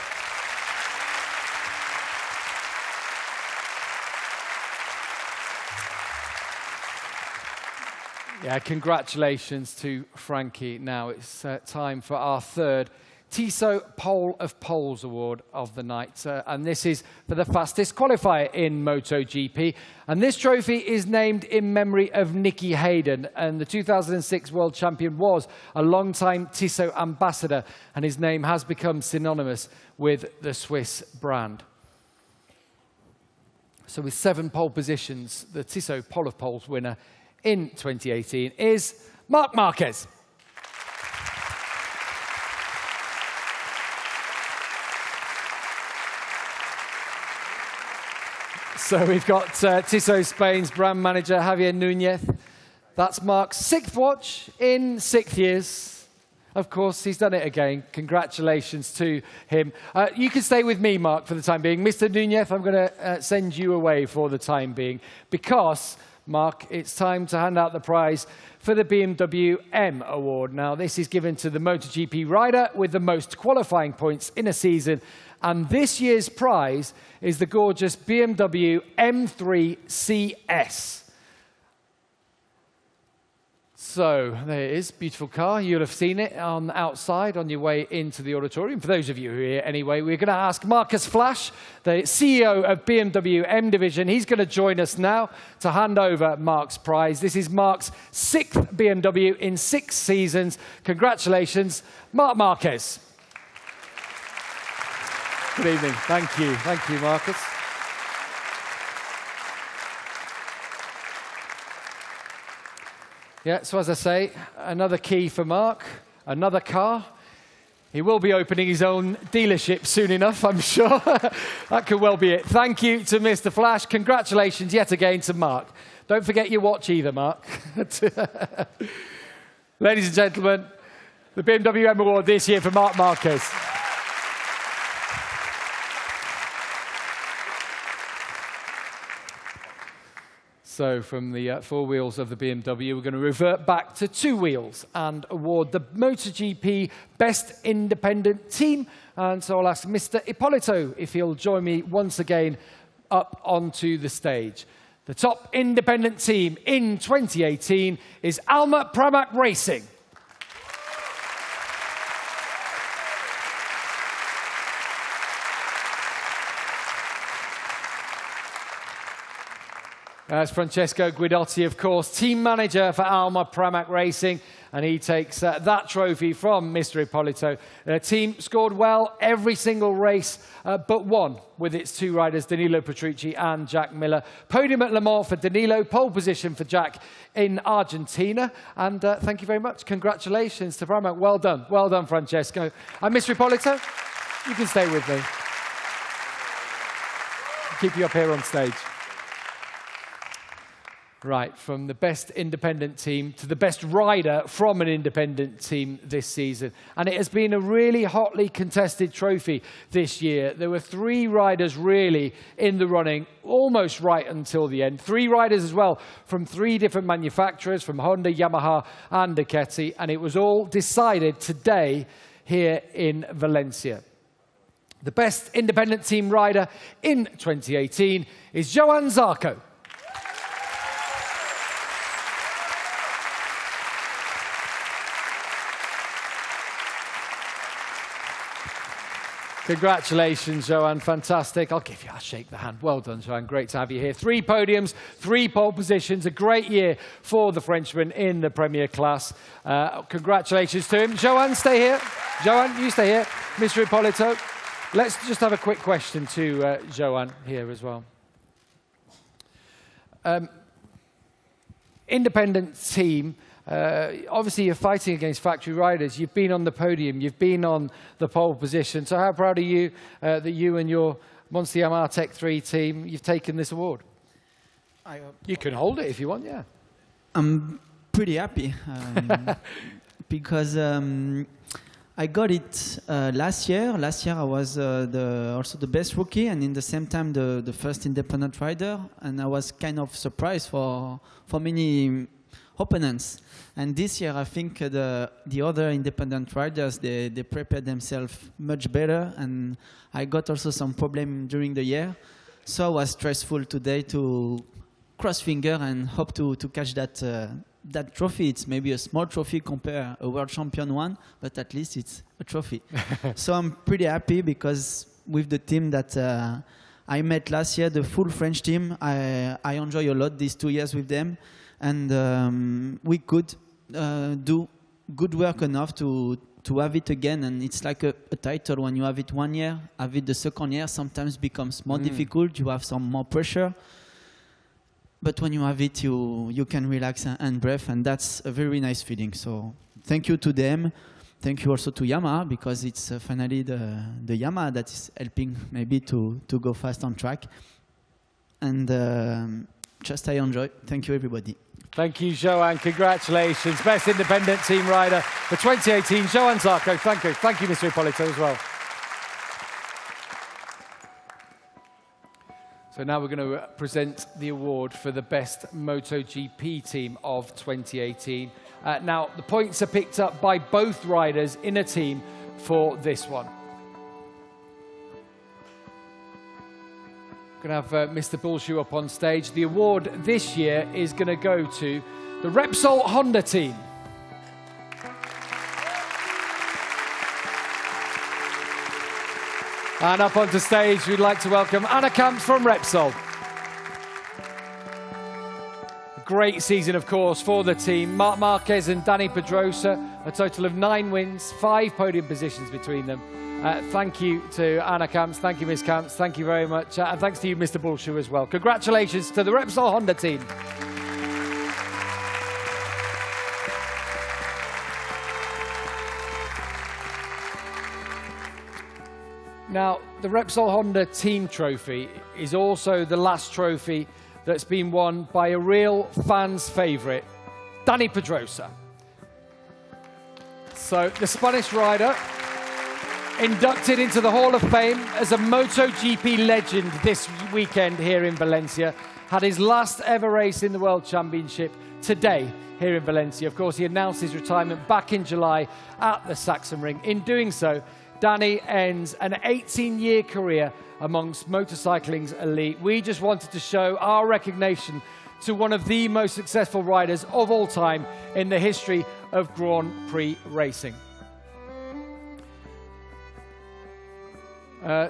Yeah, congratulations to Frankie. Now it's time for our third Tissot Pole of Poles Award of the night. And this is for the fastest qualifier in MotoGP. And this trophy is named in memory of Nicky Hayden. And the 2006 world champion was a long-time Tissot ambassador. And his name has become synonymous with the Swiss brand. So with 7 pole positions, the Tissot Pole of Poles winner in 2018 is Marc Marquez. So we've got Tissot Spain's brand manager, Javier Núñez. That's Marc's 6th watch in 6 years. Of course, he's done it again. Congratulations to him. You can stay with me, Marc, for the time being. Mr. Núñez, I'm going to send you away for the time being because, Marc, it's time to hand out the prize for the BMW M Award. Now, this is given to the MotoGP rider with the most qualifying points in a season. And this year's prize is the gorgeous BMW M3 CS. So there it is, beautiful car. You'll have seen it on outside on your way into the auditorium. For those of you who are here anyway, we're going to ask Marcus Flasch, the CEO of BMW M Division. He's going to join us now to hand over Marc's prize. This is Marc's 6th BMW in 6 seasons. Congratulations, Marc Marquez. Good evening. Thank you. Thank you, Marcus. Yeah, so as I say, another key for Marc, another car. He will be opening his own dealership soon enough, I'm sure. That could well be it. Thank you to Mr. Flasch. Congratulations yet again to Marc. Don't forget your watch either, Marc. Ladies and gentlemen, the BMW M Award this year for Marc Marquez. So from the 4 wheels of the BMW, we're going to revert back to 2 wheels and award the MotoGP Best Independent Team. And so I'll ask Mr. Ippolito if he'll join me once again up onto the stage. The top independent team in 2018 is Alma Pramac Racing. As Francesco Guidotti, of course, team manager for Alma Pramac Racing, and he takes that trophy from Mr. Ippolito. The team scored well every single race, but one with its 2 riders, Danilo Petrucci and Jack Miller. Podium at Le Mans for Danilo, pole position for Jack in Argentina. And thank you very much. Congratulations to Pramac. Well done, Francesco. And Mr. Ippolito, you can stay with me. Keep you up here on stage. Right, from the best independent team to the best rider from an independent team this season. And it has been a really hotly contested trophy this year. There were 3 riders really in the running, almost right until the end. 3 riders as well from 3 different manufacturers, from Honda, Yamaha and Ducati. And it was all decided today here in Valencia. The best independent team rider in 2018 is Johann Zarco. Congratulations, Johann. Fantastic. I'll shake the hand. Well done, Johann. Great to have you here. 3 podiums, 3 pole positions. A great year for the Frenchman in the Premier class. Congratulations to him. Johann, stay here. Johann, you stay here. Mr. Ippolito, let's just have a quick question to Johann here as well. Independent team. Obviously, you're fighting against factory riders. You've been on the podium. You've been on the pole position. So how proud are you that you and your Monster Yamaha Tech 3 team, you've taken this award? You can hold it if you want, yeah. I'm pretty happy because I got it last year. Last year I was also the best rookie, and in the same time the first independent rider. And I was kind of surprised for many opponents. And this year I think the other independent riders they prepared themselves much better. And I got also some problem during the year, so I was stressful today to cross finger and hope to catch that trophy. It's maybe a small trophy compared a world champion one, but at least it's a trophy. So I'm pretty happy because with the team that I met last year, the full French team, I enjoy a lot these 2 years with them, and we could do good work enough to have it again. And it's like a title. When you have it 1 year, have it the second year, sometimes becomes more difficult. You have some more pressure. But when you have it, you can relax and breathe, and that's a very nice feeling. So thank you to them. Thank you also to Yamaha, because it's finally the Yamaha that is helping maybe to go fast on track. And just I enjoy. Thank you, everybody. Thank you, Johan. Congratulations. Best independent team rider for 2018, Johan Zarco. Thank you. Thank you, Mr. Ippolito, as well. So now we're going to present the award for the best MotoGP team of 2018. Now, the points are picked up by both riders in a team for this one. Going to have Mr. Bullshoe up on stage. The award this year is going to go to the Repsol Honda team. And up onto stage, we'd like to welcome Anna Camps from Repsol. Great season, of course, for the team. Marc Marquez and Dani Pedrosa, a total of 9 wins, 5 podium positions between them. Thank you to Anna Camps. Thank you, Ms. Camps. Thank you very much. And thanks to you, Mr. Bullshoe, as well. Congratulations to the Repsol Honda team. Now, the Repsol Honda Team Trophy is also the last trophy that's been won by a real fan's favourite, Dani Pedrosa. So, the Spanish rider, inducted into the Hall of Fame as a MotoGP legend this weekend here in Valencia, had his last ever race in the World Championship today here in Valencia. Of course, he announced his retirement back in July at the Sachsenring. In doing so, Dani ends an 18-year career amongst motorcycling's elite. We just wanted to show our recognition to one of the most successful riders of all time in the history of Grand Prix racing.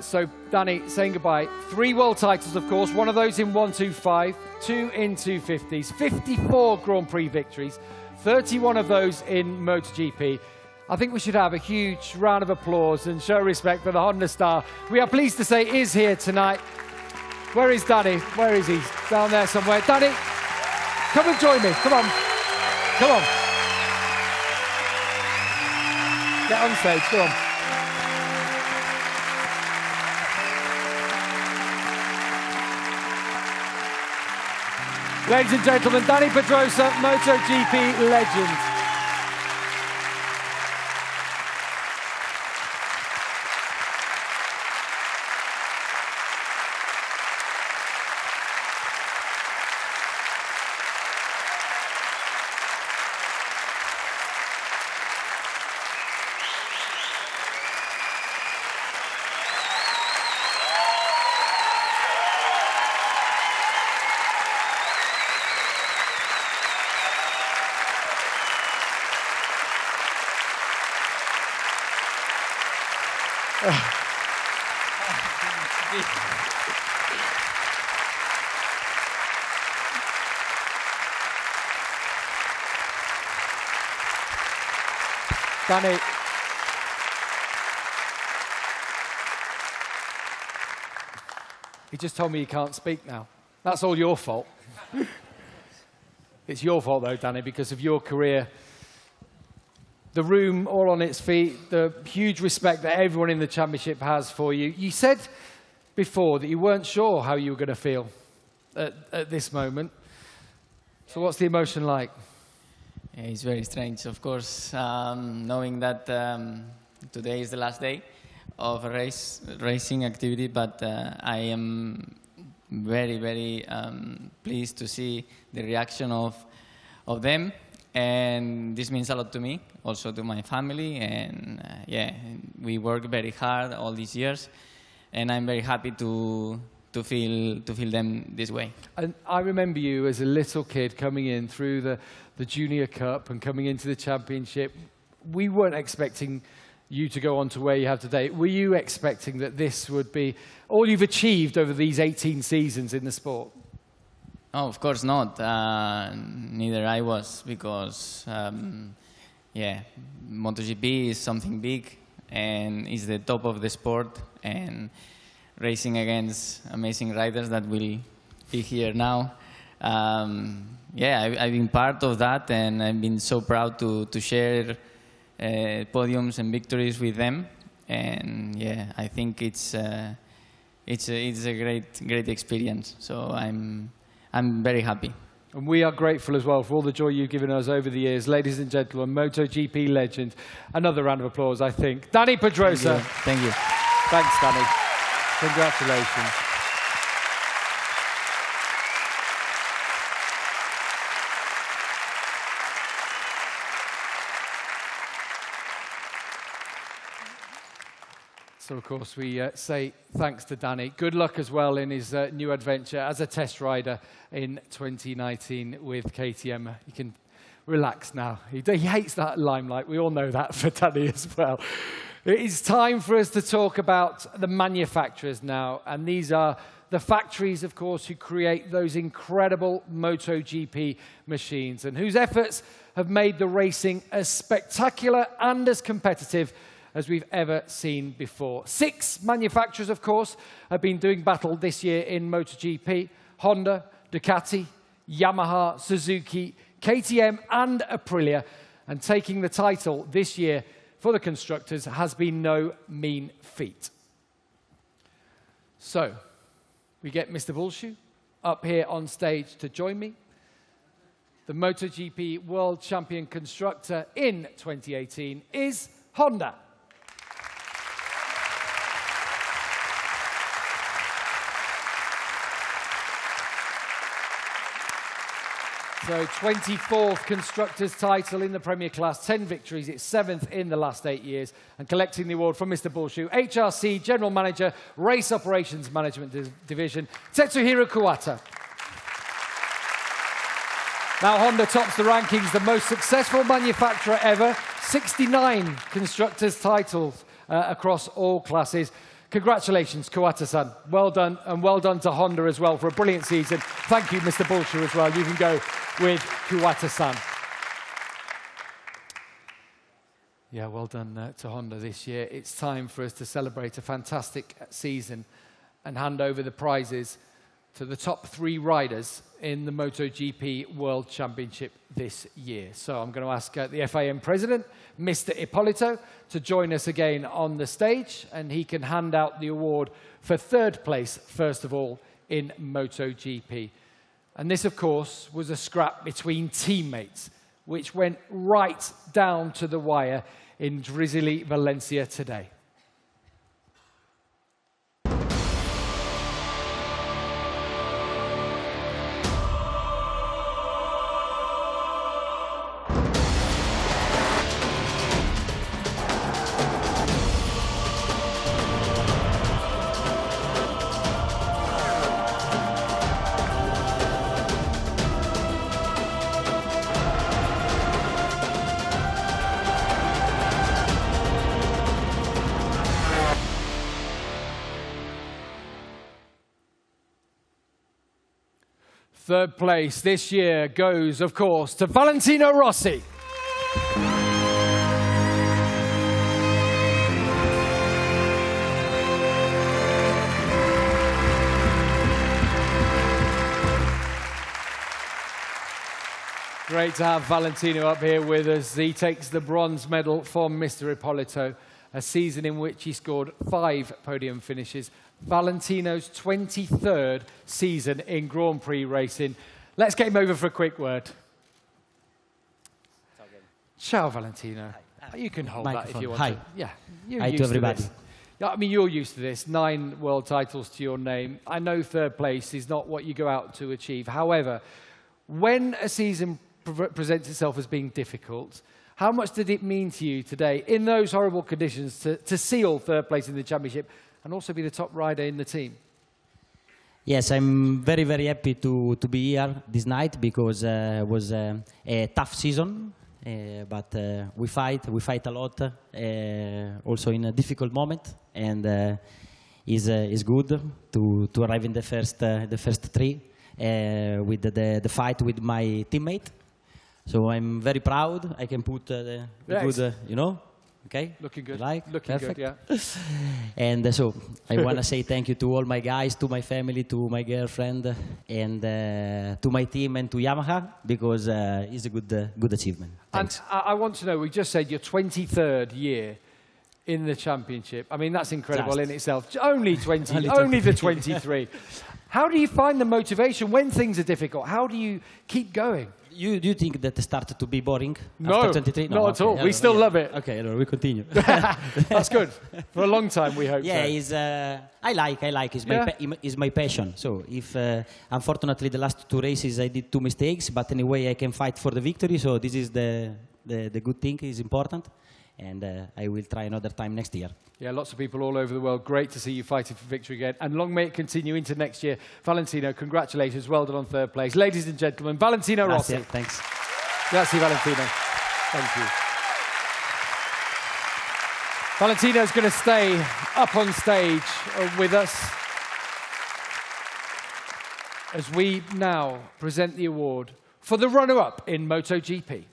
So, Dani, saying goodbye. 3 world titles, of course, one of those in 125, 2 in 250s, 54 Grand Prix victories, 31 of those in MotoGP. I think we should have a huge round of applause and show respect for the Honda star. We are pleased to say is here tonight. Where is Dani? Where is he? Down there somewhere. Dani, come and join me. Come on. Come on. Get on stage. Come on. Ladies and gentlemen, Dani Pedrosa, MotoGP legend. Dani, he just told me you can't speak now. That's all your fault. It's your fault, though, Dani, because of your career. The room all on its feet, the huge respect that everyone in the championship has for you. You said before that you weren't sure how you were going to feel at this moment. So what's the emotion like? It's very strange, of course, knowing that today is the last day of racing activity, but I am very, very pleased to see the reaction of them, and this means a lot to me, also to my family, and yeah, we work very hard all these years, and I'm very happy to feel them this way. And I remember you as a little kid coming in through the Junior Cup and coming into the championship. We weren't expecting you to go on to where you have today. Were you expecting that this would be all you've achieved over these 18 seasons in the sport? Oh, of course not. Neither I was, because yeah, MotoGP is something big and is the top of the sport, and racing against amazing riders that will be here now. Yeah, I've been part of that, and I've been so proud to share podiums and victories with them. And yeah, I think it's a great experience. So I'm very happy. And we are grateful as well for all the joy you've given us over the years. Ladies and gentlemen, MotoGP legend. Another round of applause, I think. Dani Pedrosa. Thank you. Thanks, Dani. Congratulations. So, of course, we say thanks to Dani. Good luck as well in his new adventure as a test rider in 2019 with KTM. You can relax now. He hates that limelight. We all know that for Dani as well. It is time for us to talk about the manufacturers now. And these are the factories, of course, who create those incredible MotoGP machines and whose efforts have made the racing as spectacular and as competitive as we've ever seen before. 6 manufacturers, of course, have been doing battle this year in MotoGP. Honda, Ducati, Yamaha, Suzuki, KTM and Aprilia. And taking the title this year for the constructors has been no mean feat. So, we get Mr. Bulshu up here on stage to join me. The MotoGP World Champion constructor in 2018 is Honda. So 24th Constructors title in the Premier Class, 10 victories, it's 7th in the last 8 years. And collecting the award from Mr. Bulshu, HRC General Manager, Race Operations Management Division, Tetsuhiro Kuwata. Now Honda tops the rankings, the most successful manufacturer ever, 69 Constructors titles across all classes. Congratulations, Kuwata-san. Well done, and well done to Honda as well for a brilliant season. Thank you, Mr. Bulshu, as well. You can go with Kuwata-san. Yeah, well done to Honda this year. It's time for us to celebrate a fantastic season and hand over the prizes to the top 3 riders in the MotoGP World Championship this year. So I'm going to ask the FIM President, Mr. Ippolito, to join us again on the stage, and he can hand out the award for 3rd place, first of all, in MotoGP. And this, of course, was a scrap between teammates, which went right down to the wire in drizzly Valencia today. Third place this year goes, of course, to Valentino Rossi. Great to have Valentino up here with us. He takes the bronze medal from Mr. Ippolito. a season in which he scored 5 podium finishes. Valentino's 23rd season in Grand Prix racing. Let's get him over for a quick word. Ciao, Valentino. You can hold that if you want to. Yeah, you're Hi used to everybody. this. Yeah, I mean, you're used to this. 9 world titles to your name. I know 3rd place is not what you go out to achieve. However, when a season presents itself as being difficult, how much did it mean to you today, in those horrible conditions, to seal 3rd place in the championship and also be the top rider in the team? Yes, I'm very, very happy to be here this night because it was a tough season. But we fight a lot, also in a difficult moment, and it's good to arrive in the first 3 with the fight with my teammate. So I'm very proud. I can put the good, okay? Looking good. Looking good, yeah. And so I want to say thank you to all my guys, to my family, to my girlfriend, and to my team and to Yamaha, because it's a good achievement. Thanks. And I want to know, we just said your 23rd year in the championship. I mean, that's incredible in itself. Only 20, only the 23. How do you find the motivation when things are difficult? How do you keep going? Do you think that it started to be boring No, after 23? not at all. We still love it. Okay, we continue. That's good. For a long time, we hope yeah, so. I like. It's my passion. So if, unfortunately, the last 2 races I did 2 mistakes, but anyway, I can fight for the victory. So this is the good thing, is important. And I will try another time next year. Yeah, lots of people all over the world. Great to see you fighting for victory again. And long may it continue into next year. Valentino, congratulations. Well done on 3rd place. Ladies and gentlemen, Valentino Rossi. Thanks. Grazie, Valentino. Thank you. Valentino's going to stay up on stage with us as we now present the award for the runner-up in MotoGP.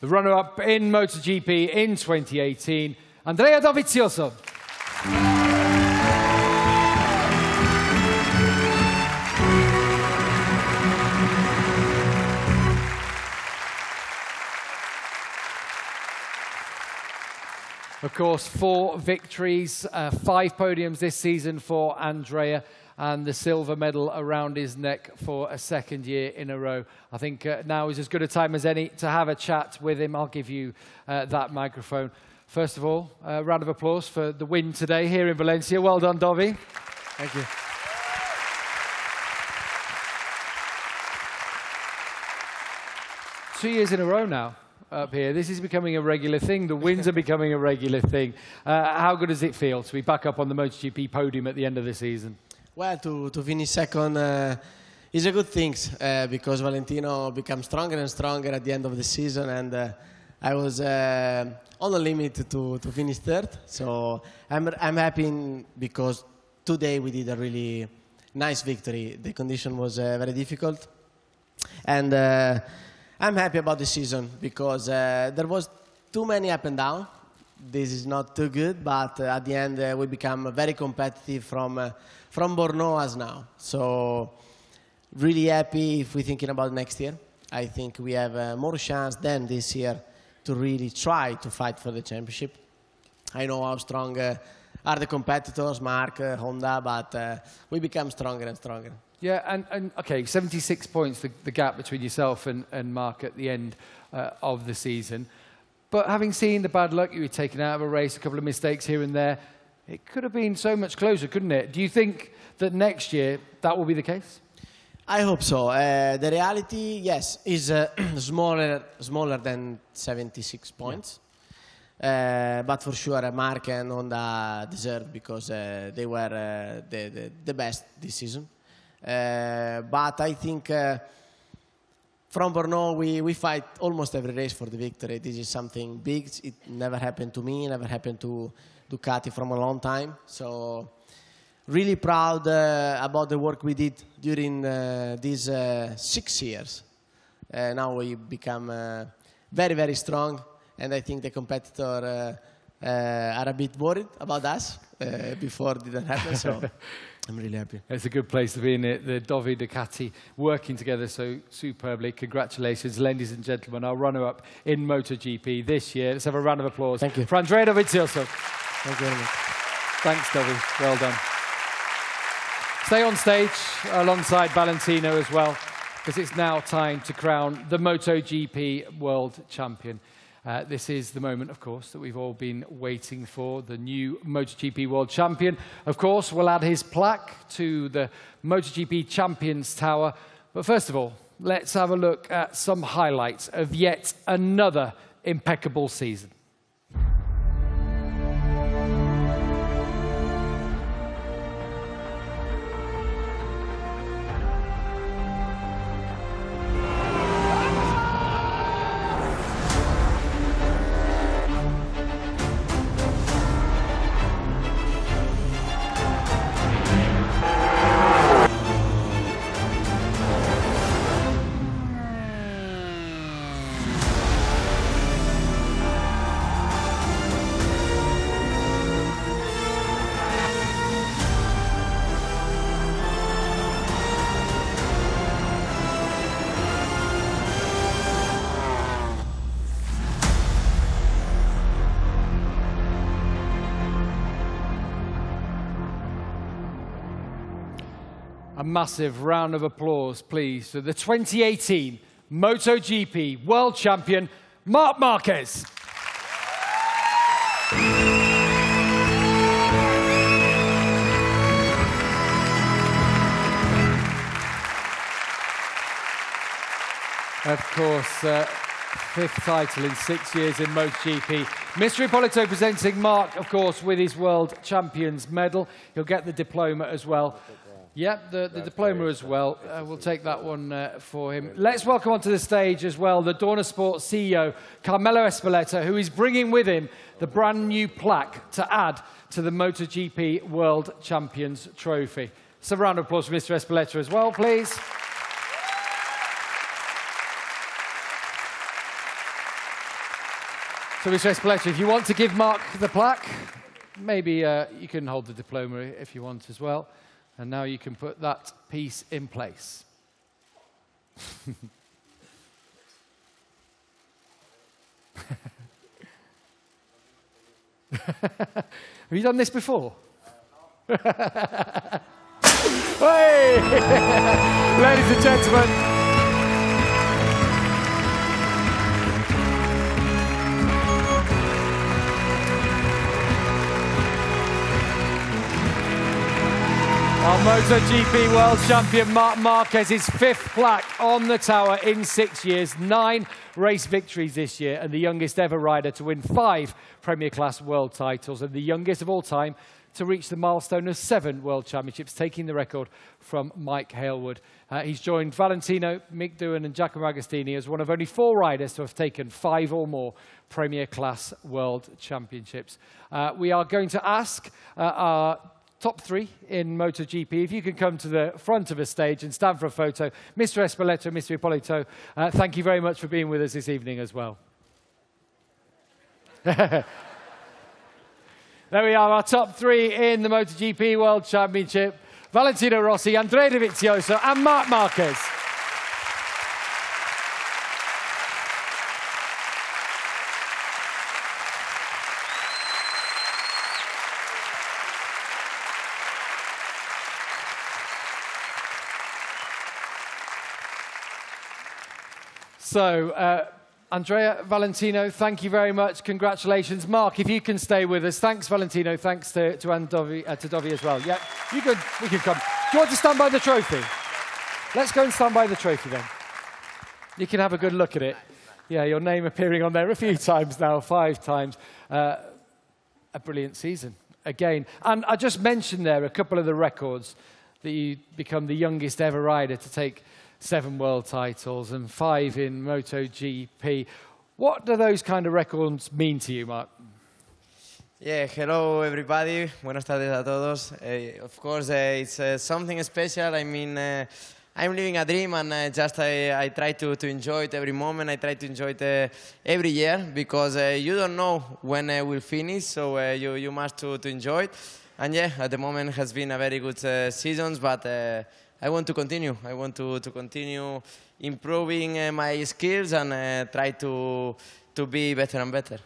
The runner-up in MotoGP in 2018, Andrea Dovizioso. Of course, 4 victories, 5 podiums this season for Andrea, and the silver medal around his neck for a 2nd year in a row. I think now is as good a time as any to have a chat with him. I'll give you that microphone. First of all, a round of applause for the win today here in Valencia. Well done, Dovi. Thank you. 2 years in a row now up here. This is becoming a regular thing. The wins are becoming a regular thing. How good does it feel to be back up on the MotoGP podium at the end of the season? Well, to finish 2nd is a good thing because Valentino becomes stronger and stronger at the end of the season, and I was on the limit to finish 3rd. So I'm happy because today we did a really nice victory. The condition was very difficult, and I'm happy about the season because there was too many up and down. This is not too good, but at the end we become very competitive from Borno as now. So really happy if we're thinking about next year. I think we have more chance than this year to really try to fight for the championship. I know how strong are the competitors, Mark, Honda, but we become stronger and stronger. Yeah, and okay, 76 points, the gap between yourself and Mark at the end of the season. But having seen the bad luck, you were taken out of a race, a couple of mistakes here and there, it could have been so much closer, couldn't it? Do you think that next year that will be the case? I hope so. The reality, yes, is smaller than 76 points. Yeah. But for sure, Mark and Honda deserved because they were the best this season. But I think from Brno, we fight almost every race for the victory. This is something big. It never happened to me, never happened to Ducati from a long time. So really proud about the work we did during these 6 years. Now we become very, very strong, and I think the competitor are a bit worried about us. Before it didn't happen, so I'm really happy. It's a good place to be in it. The Dovi Ducati working together so superbly. Congratulations, ladies and gentlemen, our runner-up in MotoGP this year. Let's have a round of applause. Thank you. For Andrea Dovizioso. Thank you very much. Thanks, Dovi. Well done. Stay on stage alongside Valentino as well, because it's now time to crown the MotoGP World Champion. This is the moment, of course, that we've all been waiting for. The new MotoGP World Champion, of course, will add his plaque to the MotoGP Champions Tower. But first of all, let's have a look at some highlights of yet another impeccable season. A massive round of applause, please, for the 2018 MotoGP World Champion, Marc Marquez. Of course, fifth title in 6 years in MotoGP. Mr. Ippolito presenting Marc, of course, with his World Champions medal. He'll get the diploma as well. Yep, the diploma as well. We'll take that one for him. Let's welcome onto the stage as well the Dorna Sport CEO, Carmelo Espoleta, who is bringing with him the brand new plaque to add to the MotoGP World Champions trophy. So a round of applause for Mr. Espoleta as well, please. So, Mr. Espoleta, if you want to give Marc the plaque, maybe you can hold the diploma if you want as well. And now you can put that piece in place. Have you done this before? Hey! Ladies and gentlemen. Our MotoGP World Champion Marc Marquez's fifth plaque on the tower in 6 years, 9 race victories this year, and the youngest ever rider to win 5 Premier Class World titles, and the youngest of all time to reach the milestone of 7 World Championships, taking the record from Mike Hailwood. He's joined Valentino, Mick Doohan and Giacomo Agostini as one of only 4 riders to have taken 5 or more Premier Class World Championships. We are going to ask our top 3 in MotoGP. If you can come to the front of the stage and stand for a photo. Mr. Espoleta and Mr. Ippolito, thank you very much for being with us this evening as well. There we are, our top 3 in the MotoGP World Championship. Valentino Rossi, Andrea Dovizioso and Marc Marquez. So, Andrea, Valentino, thank you very much. Congratulations. Marc, if you can stay with us. Thanks, Valentino. Thanks to Dovi as well. Yeah, we can come. Do you want to stand by the trophy? Let's go and stand by the trophy then. You can have a good look at it. Yeah, your name appearing on there a few times now, 5 times. A brilliant season, again. And I just mentioned there a couple of the records that you become the youngest ever rider to take 7 world titles and 5 in MotoGP. What do those kind of records mean to you, Mark? Yeah, hello everybody. Buenas tardes a todos. Of course, it's something special. I mean, I'm living a dream, and I try to enjoy it every moment. I try to enjoy it every year, because you don't know when we'll finish, so you must to enjoy it. And yeah, at the moment it has been a very good seasons, but I want to continue. I want to continue improving my skills and try to be better and better.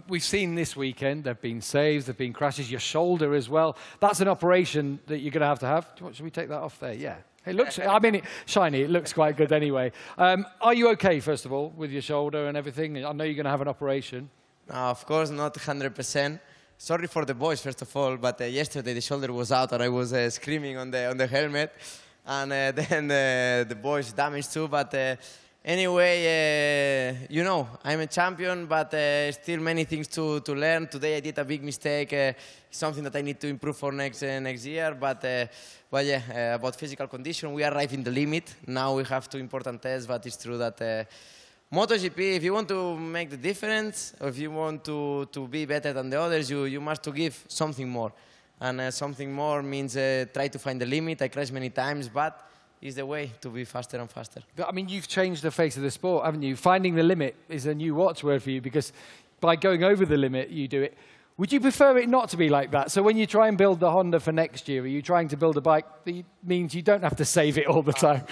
We've seen this weekend, there have been saves, there have been crashes, your shoulder as well. That's an operation that you're going to have. Should we take that off there? Yeah. It looks, I mean, shiny, it looks quite good anyway. Are you okay, first of all, with your shoulder and everything? I know you're going to have an operation. No, of course, not 100%. Sorry for the boys, first of all, but yesterday the shoulder was out and I was screaming on the helmet. And then the boys damaged too, but anyway, you know, I'm a champion, but still many things to learn. Today I did a big mistake, something that I need to improve for next year. But yeah, about physical condition, we arrive in the limit. Now we have 2 important tests, but it's true that MotoGP, if you want to make the difference, or if you want to be better than the others, you must to give something more. And something more means try to find the limit. I crashed many times, but is the way to be faster and faster. I mean, you've changed the face of the sport, haven't you? Finding the limit is a new watchword for you, because by going over the limit, you do it. Would you prefer it not to be like that? So when you try and build the Honda for next year, are you trying to build a bike that means you don't have to save it all the time?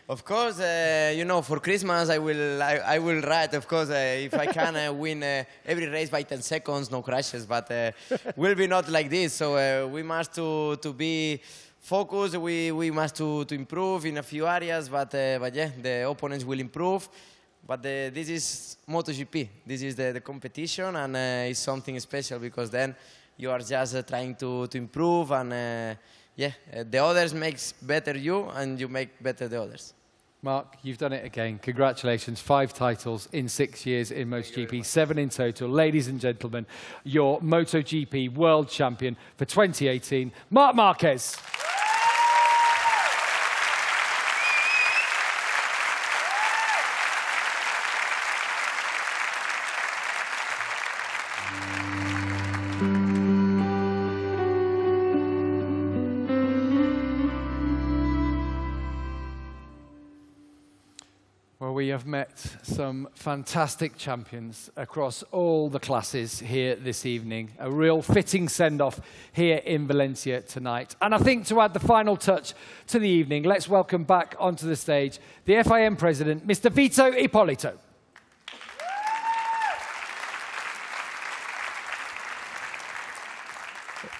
Of course, you know, for Christmas I will ride. Of course, if I can win every race by 10 seconds, no crashes. But will be not like this. So we must to be focused. We must to improve in a few areas. But yeah, the opponents will improve. But this is MotoGP. This is the competition, and it's something special, because then you are just trying to improve, and yeah, the others makes better you, and you make better the others. Mark, you've done it again. Congratulations. 5 titles in 6 years in MotoGP, 7 in total. Ladies and gentlemen, your MotoGP World Champion for 2018, Marc Marquez. We have met some fantastic champions across all the classes here this evening. A real fitting send-off here in Valencia tonight. And I think to add the final touch to the evening, let's welcome back onto the stage the FIM president, Mr. Vito Ippolito.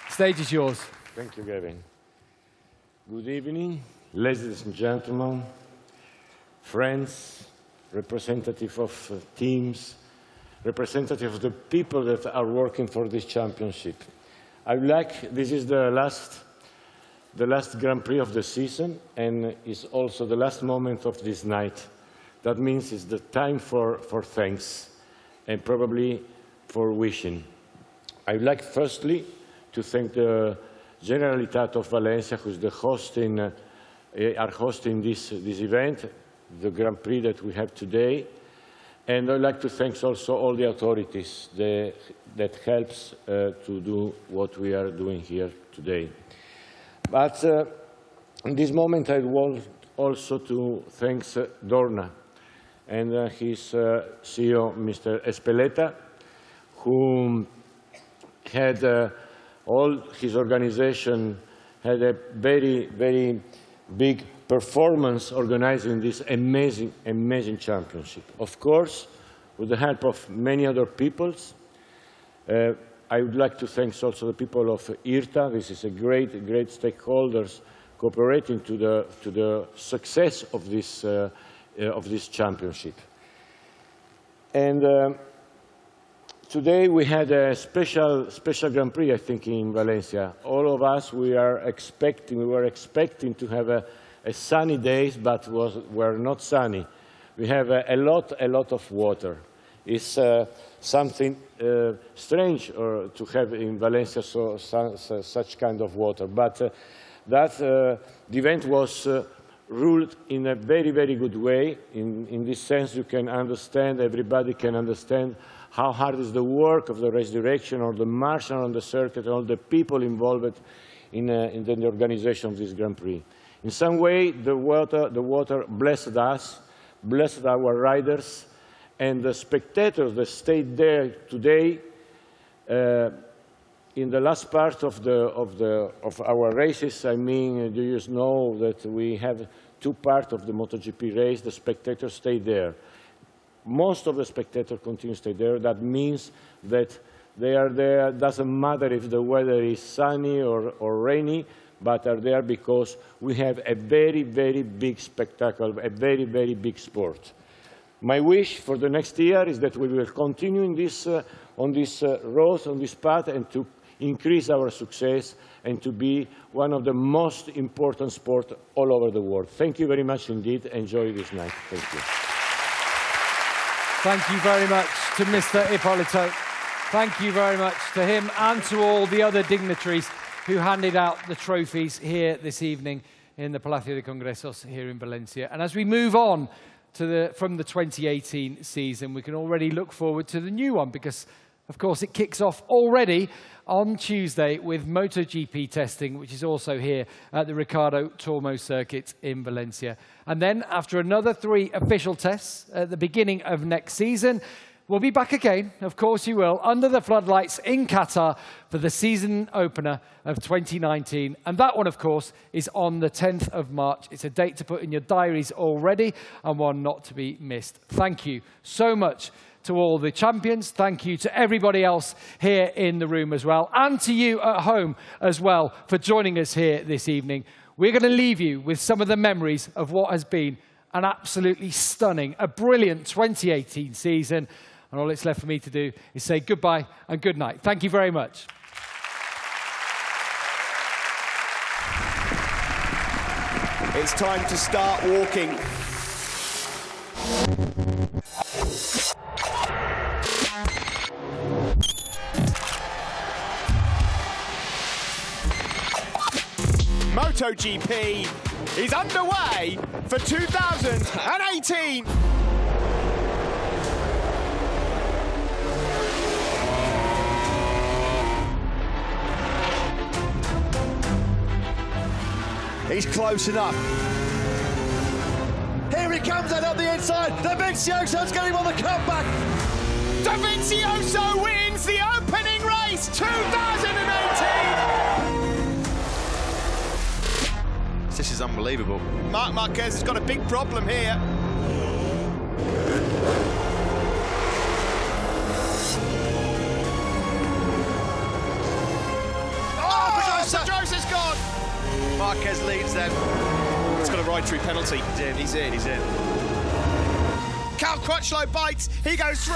Stage is yours. Thank you, Gavin. Good evening, ladies and gentlemen, friends, representative of teams, representative of the people that are working for this championship. This is the last Grand Prix of the season, and is also the last moment of this night. That means it's the time for thanks, and probably for wishing. I would like firstly to thank the Generalitat of Valencia, who's the hosting this event, the Grand Prix that we have today. And I'd like to thank also all the authorities that helps to do what we are doing here today. But in this moment, I want also to thank Dorna and his CEO, Mr. Espeleta, who had all his organization had a very, very big performance organizing this amazing, amazing championship. Of course, with the help of many other peoples. I would like to thank also the people of IRTA. This is a great stakeholders cooperating to the success of this championship. And today we had a special Grand Prix, I think, in Valencia. All of us, we were expecting to have a sunny days, but were not sunny. We have a lot of water. It's something strange to have in Valencia such kind of water. But the event was ruled in a very, very good way. In this sense, you can understand, everybody can understand how hard is the work of the race direction or the marshal on the circuit and all the people involved in the organization of this Grand Prix. In some way, the water blessed us, blessed our riders, and the spectators that stayed there today. In the last part of our races, I mean, do you know that we have two parts of the MotoGP race? The spectators stay there. Most of the spectators continue to stay there. That means that they are there. Doesn't matter if the weather is sunny or rainy, but are there because we have a very, very big spectacle, a very, very big sport. My wish for the next year is that we will continue in this, on this road, on this path, and to increase our success and to be one of the most important sports all over the world. Thank you very much indeed. Enjoy this night. Thank you. Thank you very much to Mr. Ippolito. Thank you very much to him and to all the other dignitaries who handed out the trophies here this evening in the Palacio de Congresos here in Valencia. And as we move on from the 2018 season, we can already look forward to the new one because, of course, it kicks off already on Tuesday with MotoGP testing, which is also here at the Ricardo Tormo circuit in Valencia. And then, after another 3 official tests at the beginning of next season, we'll be back again, of course you will, under the floodlights in Qatar for the season opener of 2019. And that one, of course, is on the 10th of March. It's a date to put in your diaries already and one not to be missed. Thank you so much to all the champions. Thank you to everybody else here in the room as well, and to you at home as well for joining us here this evening. We're going to leave you with some of the memories of what has been an absolutely stunning, a brilliant 2018 season. And all it's left for me to do is say goodbye and good night. Thank you very much. It's time to start walking. MotoGP is underway for 2018. He's close enough. Here he comes out up the inside. Dovizioso's getting on the comeback. Dovizioso wins the opening race 2018. This is unbelievable. Marc Marquez has got a big problem here. Oh, Pedrosa's gone. Marquez leads then. He's got a ride-through penalty. He's in, he's in, he's in. Cal Crutchlow bites, he goes through.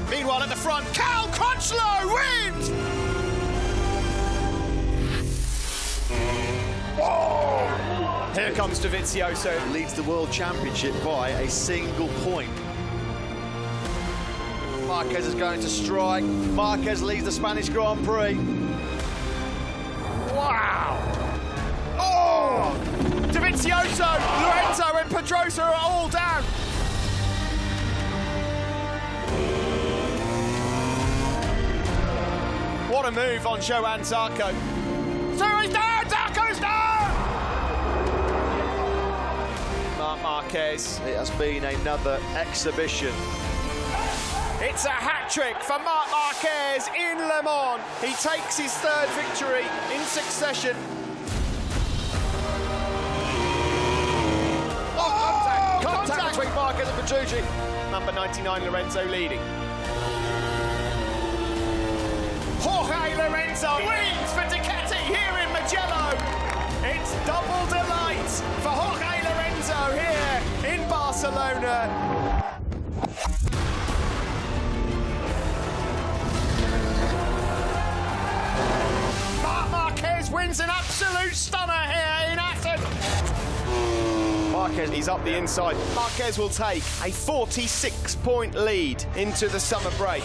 Meanwhile at the front, Cal Crutchlow wins! Oh! Here comes Dovizioso. Leads the World Championship by a single point. Marquez is going to strike. Marquez leads the Spanish Grand Prix. Wow! Oh! Dovizioso, Lorenzo and Pedrosa are all down. What a move on Johan Zarco. So he's down! Zarco's down! Marc Marquez. It has been another exhibition. It's a hat-trick for Marc Marquez in Le Mans. He takes his 3rd victory in succession. Oh, contact between Marquez and Petrucci. Number 99, Lorenzo leading. Jorge Lorenzo wins for Ducati here in Mugello. It's double delight for Jorge Lorenzo here in Barcelona. Wins an absolute stunner here in Athens. Marquez, he's up the inside. Marquez will take a 46-point lead into the summer break.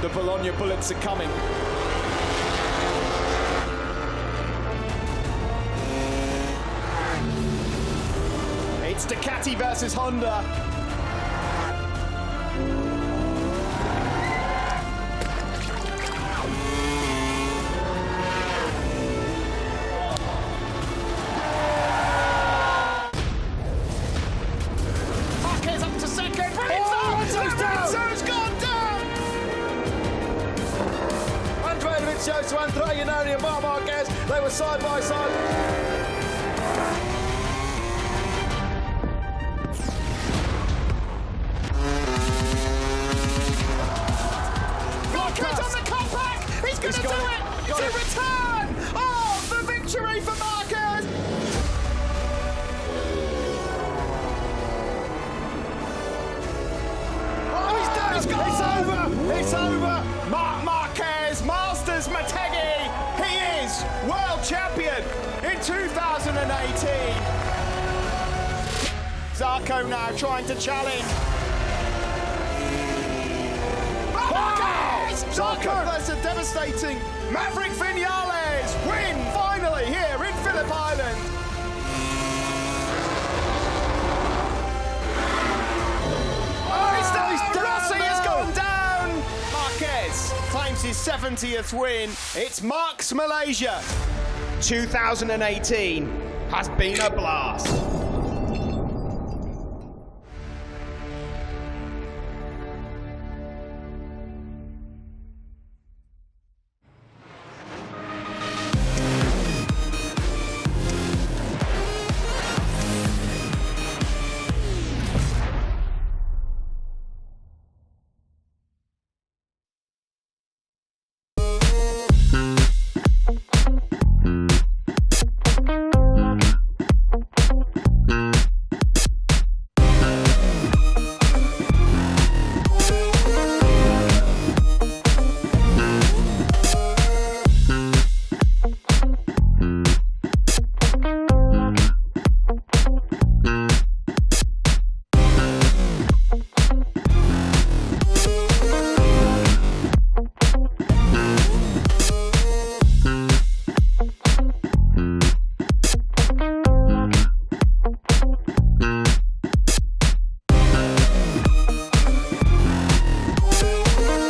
The Bologna bullets are coming. It's Ducati versus Honda. Marquez up to second. Lorenzo's gone down. Andrea Dovizioso to Andrea Iannone and Marc Marquez. They were side by side. Marquez on the comeback. He's going to do it. To return. Oh, the victory for Marquez. Oh, he's done. It's over. It's over. Marc Marquez, Masters Motegi. He is world champion in 2018. Zarco now trying to challenge. Marquez! Zarco! That's a devastating Maverick Vinales win finally here in Phillip Island. Rossi has gone down. Marquez claims his 70th win. It's Mark's Malaysia. 2018 has been a blast.